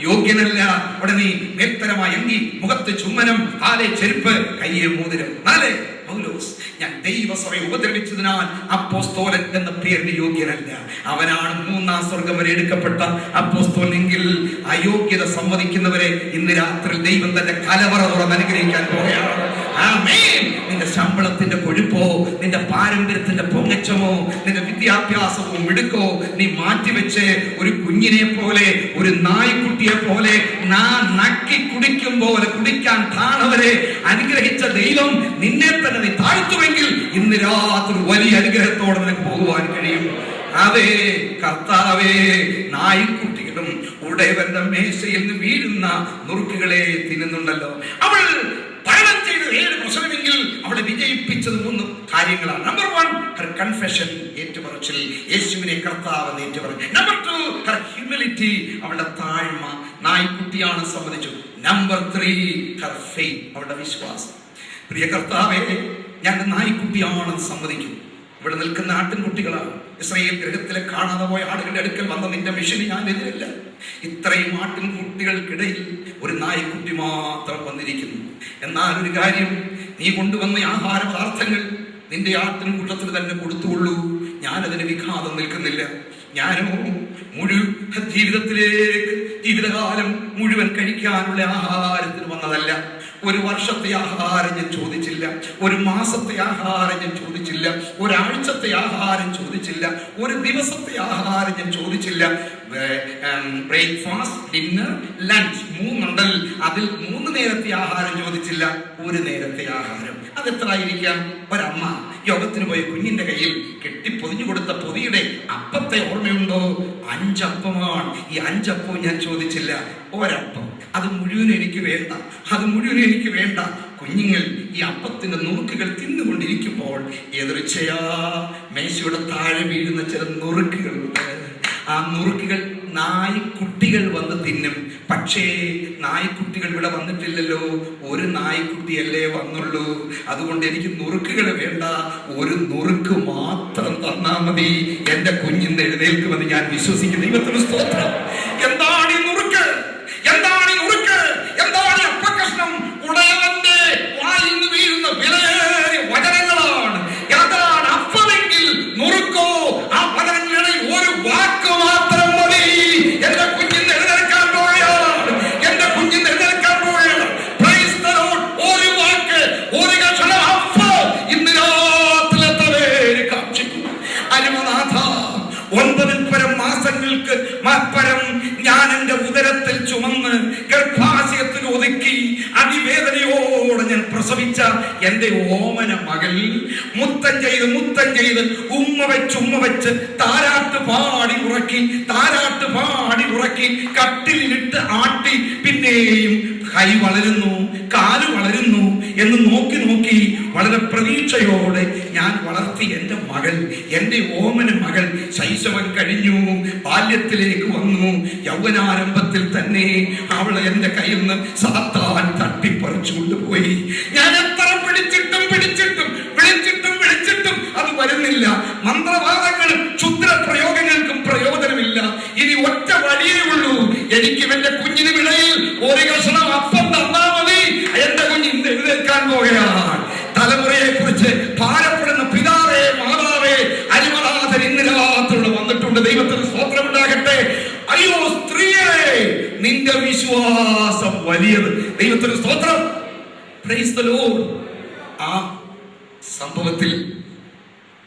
യോഗ്യനല്ല. ഉടനെ മേൽത്തരമായ അങ്കി, മുഖത്ത് ചുമ്മനം, കാലെ ചെരുപ്പ്, കയ്യെ മോതിരം. 4 പൗലോസ്, ഞാൻ ദൈവസഭയെ ഉപദ്രവിച്ചതിനാൽ അപ്പോസ്തലൻ എന്ന പേരിന് യോഗ്യനല്ല. അവനാണ് 3-ാം സ്വർഗം വരെ എടുക്കപ്പെട്ട അപ്പോസ്തലനെങ്കിൽ അയോഗ്യത സമ്മതിക്കുന്നവരെ ഇന്ന് രാത്രി ദൈവം തന്റെ കലവറ തുറന്ന് അനുഗ്രഹിക്കാൻ പോവുകയാണ്. ആമേൻ. നിന്റെ ശമ്പളത്തിന്റെ കൊഴുപ്പോ, നിന്റെ പാരമ്പര്യത്തിന്റെ പൊങ്ങച്ചമോ, നിന്റെ വിദ്യാഭ്യാസമോ മിടുക്കോ നീ മാറ്റിവെച്ച് ഒരു കുഞ്ഞിനെ പോലെ, ഒരു നായ്ക്കുട്ടിയെ പോലെ നക്കി കുടിക്കും പോലെ കുടിക്കാൻ താണവരെ അനുഗ്രഹിച്ച ദൈവം നിന്നെ തന്നെ നീ താഴ്ത്തുമെങ്കിൽ ഇന്ന് രാത്രി വലിയ അനുഗ്രഹത്തോടെ നിനക്ക് പോകുവാൻ കഴിയും. അതേ കർത്താവേ, നായ്ക്കുട്ടികളും ഉടയവന്റെ മേശയിൽ നിന്ന് വീഴുന്ന നുറുക്കുകളെ തിന്നുന്നുണ്ടല്ലോ. അവൾ തരണം ചെയ്ത് 7 പ്രശ്നമെങ്കിൽ അവളെ വിജയിപ്പിച്ചത് 3 കാര്യങ്ങളാണ്. നമ്പർ 1, her confession, ഏറ്റുപറച്ചിൽ, യേശുവിനെ കർത്താവ് ഏറ്റുപറഞ്ഞു. നമ്പർ 2, her humility, അവളുടെ താഴ്മ, നായ്ക്കുട്ടിയാണ് സമ്മതിച്ചു. നമ്പർ 3, her faith, അവളുടെ വിശ്വാസം. പ്രിയ കർത്താവേ, ഞാൻ നായ്ക്കുട്ടിയാണെന്ന് സമ്മതിക്കും. ഇവിടെ നിൽക്കുന്ന ആട്ടിൻകുട്ടികളാണ്. ഇസ്രായേൽ ഗൃഹത്തിലെ കാണാതെ പോയ ആടുകളുടെ അടുക്കൽ വന്ന നിന്റെ മിഷന് ഞാൻ എതിരല്ല. ഇത്രയും ആട്ടിൻകുട്ടികൾക്കിടയിൽ ഒരു നായ്ക്കുട്ടി മാത്രം വന്നിരിക്കുന്നു. എന്നാൽ ഒരു കാര്യം, നീ കൊണ്ടുവന്ന ആഹാര പദാർത്ഥങ്ങൾ നിന്റെ ആട്ടിൻകൂട്ടത്തിൽ തന്നെ കൊടുത്തുകൊള്ളൂ. ഞാനതിന് വിഘാതം നിൽക്കുന്നില്ല. ഞാനോ ജീവിതകാലം മുഴുവൻ കഴിക്കാനുള്ള ആഹാരത്തിന് വന്നതല്ല. ഒരു വർഷത്തെ ആഹാരം ഞാൻ ചോദിച്ചില്ല, ഒരു മാസത്തെ ആഹാരം ഞാൻ ചോദിച്ചില്ല, ഒരാഴ്ചത്തെ ആഹാരം ചോദിച്ചില്ല, ഒരു ദിവസത്തെ ആഹാരം ഞാൻ ചോദിച്ചില്ല. Breakfast, dinner, lunch 3 ഉണ്ടൽ. അതിൽ 3 നേരത്തെ ആഹാരം ചോദിച്ചില്ല, ഒരു നേരത്തെ ആഹാരം. അതെത്ര ആയിരിക്കാം? ഒരമ്മ യോഗത്തിന് പോയ കുഞ്ഞിന്റെ കയ്യിൽ കെട്ടിപ്പൊതിഞ്ഞു കൊടുത്ത പൊതിയുടെ അപ്പത്തെ ഓർമ്മയുണ്ടോ? 5 അപ്പമാണ്. ഈ 5 അപ്പവും ഞാൻ ചോദിച്ചില്ല, ഒരപ്പം. അത് മുഴുവനും എനിക്ക് വേണ്ട, അത് മുഴുവനും എനിക്ക് വേണ്ട. കുഞ്ഞുങ്ങൾ ഈ അപ്പത്തിന്റെ നുറുക്കുകൾ തിന്നുകൊണ്ടിരിക്കുമ്പോൾ എതിർച്ചയാ മേശയുടെ താഴെ വീഴുന്ന ചില നുറുക്കുകളുണ്ട്. ആ നുറുക്കുകൾ നായ്ക്കുട്ടികൾ വന്ന് തിന്നും. പക്ഷേ നായ്ക്കുട്ടികൾ ഇവിടെ വന്നിട്ടില്ലല്ലോ, ഒരു നായ്ക്കുട്ടിയല്ലേ വന്നുള്ളൂ. അതുകൊണ്ട് എനിക്ക് നുറുക്കുകൾ വേണ്ട, ഒരു നുറുക്ക് മാത്രം തന്നാ മതി. എന്റെ കുഞ്ഞിന്ന് എഴുന്നേൽക്കുമെന്ന് ഞാൻ വിശ്വസിക്കുന്നു. ദൈവത്തിന് സ്തോത്രം. എന്താണ് ഈ നുറുക്ക്? എന്താണ് ഈ നുറുക്ക്? എന്താണ് ഈ അപ്പക്കഷ്ണം? ഉടയവന്റെ വായിൽ നിന്ന് വീഴുന്ന വിലയേറിയ വചനങ്ങളാണ്. അതാണ് അപ്പമെങ്കിൽ നുറുക്കോ ആ വചനങ്ങളിൽ ഒരു വാക്ക് മാത്രം മതി. എന്റെ കുഞ്ഞിന്ന് എഴുന്നേൽക്കാൻ പോവുകയാണ്, എന്റെ കുഞ്ഞിന്ന് എഴുന്നേൽക്കാൻ പോവുകയാണ്. Praise the Lord. ഒരു വാക്ക്, ഒരു കഷണം അപ്പം ഇന്ന് രാത്രി എത്ര പേര് കാക്ഷിക്കും? അരുമനാഥ, 9 പരം മാസങ്ങൾക്ക് പരം ഞാൻ എന്റെ ഉദരത്തിൽ ചുമന്ന് ഗർഭാശയത്തിൽ ഒതുക്കി അതിവേദനയോടെ ഞാൻ പ്രസവിച്ച എന്റെ ഓമന മകൾ മുത്തം ചെയ്ത് ഉമ്മ വെച്ച് താരാട്ട് പാടി ഉറക്കി കട്ടിലിട്ട് ആട്ടി. പിന്നെയും കൈ വളരുന്നു, കാല് വളരുന്നു എന്ന് നോക്കി വളരെ പ്രതീക്ഷയോടെ ഞാൻ വളർത്തി എന്റെ മകൾ, എന്റെ ഓമന മകൾ ശൈശവം കഴിഞ്ഞു, ബാല്യത്തിലേക്ക് വന്നു. യൗവനാരംഭത്തിൽ തന്നെ അവളെ എന്റെ കയ്യിൽ നിന്ന് സാത്താൻ തട്ടിപ്പറിച്ചു കൊണ്ടുപോയി. ഞാൻ എത്ര പിടിച്ചിട്ടും അത് വരുന്നില്ല. മന്ത്രവാദങ്ങളും ക്ഷുദ്ര പ്രയോഗങ്ങൾക്കും പ്രയോജനമില്ല. ഇനി ഒറ്റ വഴിയേ ഉള്ളൂ. എനിക്ക് എന്റെ കുഞ്ഞിന് വിളയിൽ ഒരു കഷണം അപ്പം തന്നാ മതി. എന്റെ കുഞ്ഞിന്ന് എഴുന്നേൽക്കാൻ പോവുകയാണ്. തലമുറയെ കുറിച്ച് ഭാരപ്പെടുന്ന പിതാവേ, മാതാവേ, അരിമനാഥൻ ഇന്ന് രാത്രിയോട് വന്നിട്ടുണ്ട്. ദൈവത്തിന് സ്തോത്രമുണ്ടാകട്ടെ. അയ്യോ സ്ത്രീയെ, നിന്റെ വിശ്വാസം വലിയത്. ദൈവത്തിന് സ്തോത്രം. Praise the Lord. ആ സംഭവത്തിൽ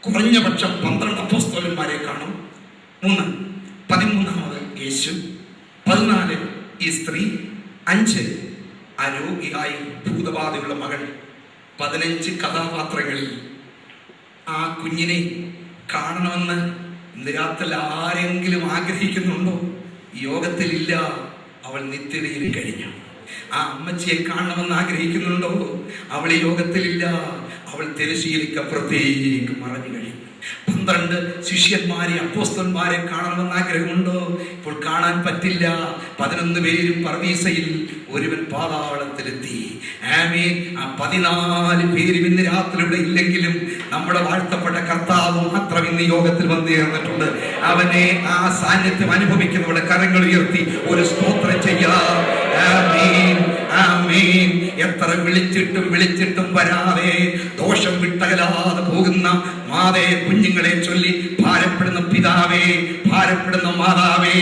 കുറഞ്ഞ പക്ഷം 12 അപ്പോസ്തലന്മാരെ കാണും. 13ാമത് യേശു, 14 ഈ സ്ത്രീ, 5 ആരോഗ്യയായി ഭൂതബാധയുള്ള മകൾ. 15 കഥാപാത്രങ്ങളിൽ ആ കുഞ്ഞിനെ കാണണമെന്ന് ഇന്ന് രാത്രി ആരെങ്കിലും ആഗ്രഹിക്കുന്നുണ്ടോ? യോഗത്തിലില്ല, അവൾ നിത്യതയിൽ കഴിഞ്ഞു. ആ അമ്മച്ചിയെ കാണണമെന്ന് ആഗ്രഹിക്കുന്നുണ്ടോ? അവൾ ഈ യോഗത്തിലില്ല, അവൾ തിരശ്ശീലയ്ക്കപ്പുറത്തേക്ക് മറഞ്ഞു കഴിഞ്ഞു. 12 ശിഷ്യന്മാരെ, അപ്പോസ്തലന്മാരെ കാണണമെന്ന് ആഗ്രഹമുണ്ടോ? ഇപ്പോൾ കാണാൻ പറ്റില്ല. 11 പേരും പർദീസയിൽ, ഒരുവൻ പാതാളത്തിലെത്തി. ആമേൻ. ആ 14 പേരും ഇന്ന് രാത്രി ഇവിടെ ഇല്ലെങ്കിലും നമ്മുടെ വാഴ്ത്തപ്പെട്ട കർത്താവ് മാത്രം ഇന്ന് യോഗത്തിൽ വന്നു ചേർന്നിട്ടുണ്ട്. അവനെ ആ സാന്നിധ്യം അനുഭവിക്കുന്നവരുടെ കരങ്ങൾ ഉയർത്തി ഒരു സ്തോത്രം ചെയ്യാം. ആമേൻ, ആമേൻ. എത്ര അവൻ വിളിച്ചിട്ടും വരാതെ ദോഷം വിട്ടകലാതെ പോകുന്ന കുഞ്ഞുങ്ങളെ ചൊല്ലി ഭാരപ്പെടുന്ന പിതാവേ, ഭാരപ്പെടുന്ന മാതാവേ,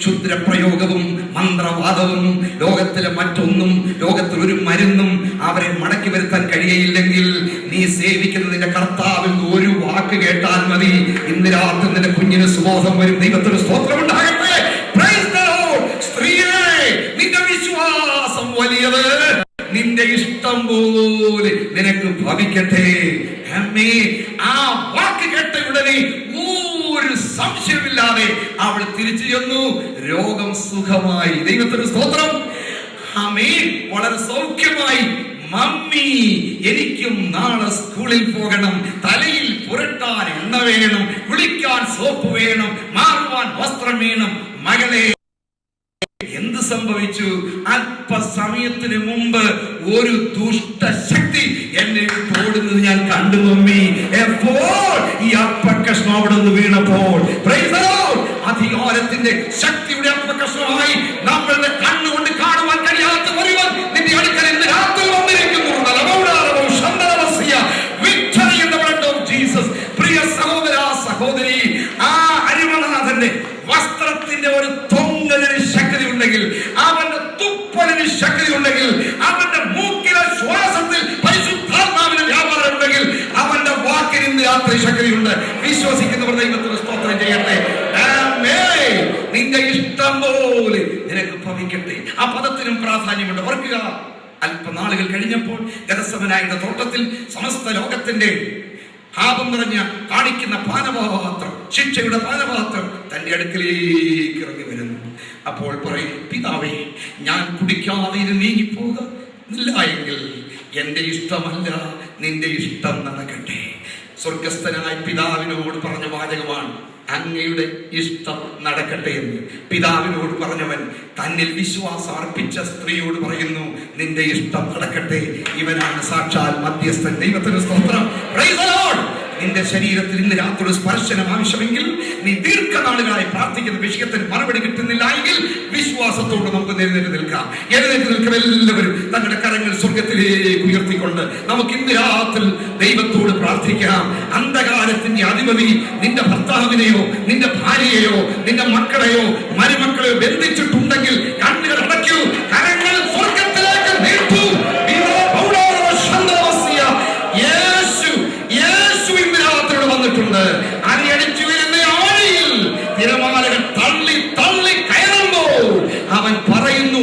ക്ഷുദ്രപ്രയോഗവും മന്ത്രവാദവും ലോകത്തിലെ മറ്റൊന്നും, ലോകത്തിൽ ഒരു മരുന്നും അവരെ മടക്കി വരുത്താൻ കഴിയയില്ലെങ്കിൽ നീ സേവിക്കുന്ന നിന്റെ കർത്താവിൽ ഒരു വാക്ക് കേട്ടാൽ മതി. ഇന്ന് രാത്രി നിന്റെ കുഞ്ഞിന് സുബോധം വരും. ദൈവത്തിന് സ്തോത്രം ഉണ്ടാകട്ടെ. Praise the Lord. സ്ത്രീയെ, നിന്റെ വിശ്വാസം വലിയത്, നിന്റെ ഇഷ്ടം പോലെ നിനക്ക് ഭവിക്കട്ടെ. ആ വാക്ക് കേട്ട ഉടനെ ഒരു സംശയമില്ലാതെ അവൾ തിരിച്ചു ചെന്നു. രോഗം സുഖമായി. ദൈവത്തിന് സ്തോത്രം. ആമേൻ. വളരെ സൗഖ്യമായി. മമ്മി, എനിക്കും നാളെ സ്കൂളിൽ പോകണം. തലയിൽ പുരട്ടാൻ എണ്ണ വേണം, കുളിക്കാൻ സോപ്പ് വേണം, മാറുവാൻ വസ്ത്രം വേണം. മകളെ, എന്ത് സംഭവിച്ചു? അല്പസമയത്തിന് മുമ്പ് ഒരു ദുഷ്ടശക്തി എന്നെ ഓടുന്നത് ഞാൻ കണ്ടു മമ്മി. എപ്പോൾ ഈ അപ്പക്കഷ്ണം അവിടെ നിന്ന് വീണപ്പോൾ, അധികാരത്തിന്റെ ശക്തിയുടെ അപ്പക്കഷ്ണമായി നമ്മളുടെ കണ്ണുകൊണ്ട് കാണുവാൻ കഴിയാത്ത ഒരുവൻ നിന്റെ അടുക്കൽ ഇന്ന് രാത്രി വന്നിരിക്കുന്നു. പ്രിയ സഹോദര, സഹോദരി, ആ അരിമനാഥന്റെ വസ്ത്രത്തിന്റെ ഒരു തൊങ്ങലിന് ശക്തി ഉണ്ടെങ്കിൽ, അവന്റെ തുപ്പലിന് ശക്തി ഉണ്ടെങ്കിൽ, അവന്റെ മൂക്കിലെ ശ്വാസത്തിൽ പരിശുദ്ധാത്മാവിന് വ്യാപാരം ഉണ്ടെങ്കിൽ, അവന്റെ വാക്കിന് ഇന്ന് രാത്രി ശക്തിയുണ്ട്. വിശ്വസിക്കുന്നവർ ദൈവത്തിന് സ്തോത്രം ചെയ്യട്ടെ. നിന്റെ ഇഷ്ടം പോലെ നിനക്ക് ഭവിക്കട്ടെ. ആ പദത്തിനും പ്രാധാന്യമുണ്ട്. ഓർക്കുക, അല്പനാളുകൾ കഴിഞ്ഞപ്പോൾ ഗെത്സമനായുടെ തോട്ടത്തിൽ സമസ്ത ലോകത്തിന്റെ പാപം നിറഞ്ഞ കാണിക്കുന്ന പാനപാത്രം, ശിക്ഷയുടെ പാനപാത്രം തന്റെ അടുക്കലേക്ക് ഇറങ്ങി വരുന്നു. അപ്പോൾ പറയുന്നു, പിതാവേ, ഞാൻ കുടിക്കാതെ ഇത് നീങ്ങിപ്പോകില്ല എങ്കിൽ എന്റെ ഇഷ്ടമല്ല നിന്റെ ഇഷ്ടം നടക്കട്ടെ. സ്വർഗസ്ഥനായ പിതാവിനോട് പറഞ്ഞ വാചകമാണ്, അങ്ങയുടെ ഇഷ്ടം നടക്കട്ടെ എന്ന്. പിതാവിനോട് പറഞ്ഞവൻ തന്നിൽ വിശ്വാസം അർപ്പിച്ച സ്ത്രീയോട് പറയുന്നു, നിന്റെ ഇഷ്ടം നടക്കട്ടെ. ഇവനാണ് സാക്ഷാൽ മധ്യസ്ഥൻ. ദൈവത്തിന് സ്തോത്രം. Praise the Lord. നിന്റെ ശരീരത്തിൽ ഇന്ന് രാത്രി സ്പർശനം ആവശ്യമെങ്കിൽ, നീ ദീർഘനാളുകളായി പ്രാർത്ഥിക്കുന്ന വിഷയത്തിന് മറുപടി കിട്ടുന്നില്ല എങ്കിൽ, വിശ്വാസത്തോട് നമുക്ക് എഴുന്നേറ്റ് നിൽക്കാം. എഴുന്നേറ്റ് നിൽക്കും എല്ലാവരും തങ്ങളുടെ കരങ്ങൾ സ്വർഗത്തിലേക്ക് ഉയർത്തിക്കൊണ്ട് നമുക്ക് ഇന്ന് രാത്രി ദൈവത്തോട് പ്രാർത്ഥിക്കാം. അന്ധകാരത്തിന്റെ അധിപതി നിന്റെ ഭർത്താവിനെയോ നിന്റെ ഭാര്യയെയോ നിന്റെ മക്കളെയോ മരുമക്കളെയോ ബന്ധിച്ചിട്ടുണ്ടെങ്കിൽ കണ്ണുകൾ അടയ്ക്കൂ, കരങ്ങൾ സ്വർഗത്തിലേക്ക് നീട്ടൂ. അരിയടിച്ചു വരുന്ന ആഴിയിൽ തിരമാലകൾ തള്ളി തള്ളി കയറുമ്പോൾ അവൻ പറയുന്നു,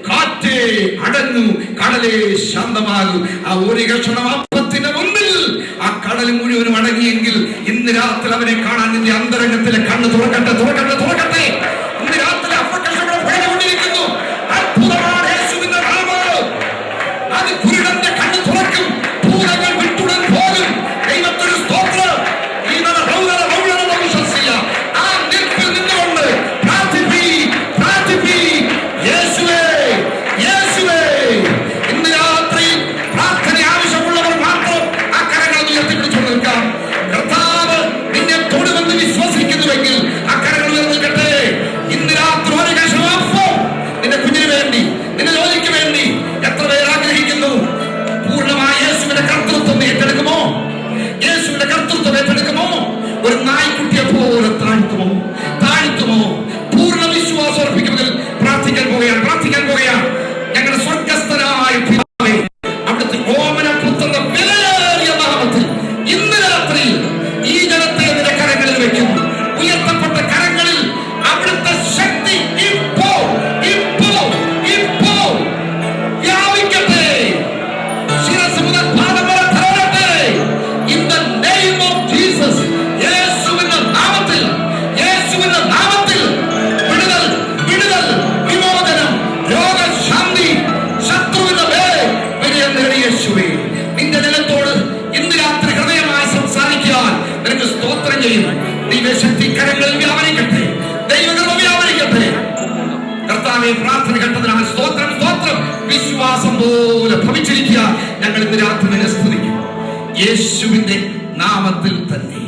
കാറ്റേ അടങ്ങൂ, കടലേ ശാന്തമാകൂ. ആ ഒരു കഷണം അപ്പത്തിന്റെ മുന്നിൽ ആ കടൽ മുഴുവനും അടങ്ങിയെങ്കിൽ ഇന്ന് രാത്രി അവനെ കാണാൻ നിന്റെ അന്തരംഗത്തിലെ കണ്ണ് തുറക്കട്ടെ, തുറക്കട്ടെ, തുറക്കട്ടെ. ഇന്ന് രാത്രി അപ്പക്കഷണം ഭയന്നുകൊണ്ടിരിക്കുന്നു. അത്ഭുതമാണ് യേശുവിന്റെ നാമം. അത് കുരുടന്റെ കണ്ണ് തുറക്കും, ഭൂതങ്ങൾ വിട്ടുടൻ പോകും. ദൈവത്തിന് സ്തോത്രം. ആ നിൽപ്പിൽ നിന്നുകൊണ്ട് യേശുവേ, യേശുവേ. ഇന്ന് രാത്രി പ്രാർത്ഥന ആവശ്യമുള്ളവർ മാത്രം ആ കരങ്ങൾ ഉയർത്തിപ്പിടിച്ചു നിൽക്കാം. കർത്താവ് നിന്നെ തൊടുമെന്ന് വിശ്വസിക്കുന്നുവെങ്കിൽ ആ കരങ്ങൾ ഉയർന്നിക്കട്ടെ. ഇന്ന് രാത്രി ഒരു കഷണം നിന്റെ കുഞ്ഞിന് വേണ്ടി, നിന്റെ ജോലിക്ക് വേണ്ടി എത്ര പേർ ആഗ്രഹിക്കുന്നു? പൂർണ്ണമായ യേശുവിന്റെ കർത്തൃത്വം ഏറ്റെടുക്കുമോ? യേശുവിന്റെ കർത്തൃത്വം ഏറ്റെടുക്കുമോ? ഒരു നായ്ക്കുട്ടിയെ പോലെ താഴ്ത്തുമോ? പൂർണ്ണ വിശ്വാസം അർപ്പിക്കുന്നതിൽ പ്രാർത്ഥിക്കാൻ പോകുകയാണ്. ഞങ്ങളുടെ സ്വർഗസ്ഥനായ പിതാവേ, അവിടുത്തെ ഓമന പുത്രന്റെ വിലയേറിയ നാമത്തിൽ ഇന്ന് രാത്രി ഈ ജനത്തെ നിന്റെ കരങ്ങളിൽ വെക്കുന്നു. ഉയർത്തപ്പെട്ട കരങ്ങളിൽ അവിടുത്തെ ശക്തി ഇപ്പോൾ വ്യാപിക്കട്ടെ. ശിരസ് മുതൽ പാദം വരെ തരട്ടെ. In the name of Jesus. യേശുവിന്റെ നാമത്തിൽ വിടുതൽ, വിമോചനം, രോഗശാന്തി, ശത്രുവിന്റെ മേൽ വിജയം നേടി യേശുവേ. നിന്റെ ജനത്തോട് ഇന്ന് രാത്രി ഹൃദയമായി സംസാരിക്കാൻ നിനക്ക് സ്തോത്രം ചെയ്യും. ദൈവശക്തി കരങ്ങളിൽ വ്യാപരിക്കട്ടെ, ദൈവകൃപ വ്യാപരിക്കട്ടെ. കർത്താവേ, പ്രാർത്ഥന കേട്ടതിനാൽ സ്തോത്രം. വിശ്വാസം പോലെ ഭവിച്ചിരിക്കുക. ഞങ്ങൾ ഇന്ന് രാത്രി നിന്നെ സ്തുതിക്കും യേശുവിന്റെ നാമത്തിൽ തന്നെ.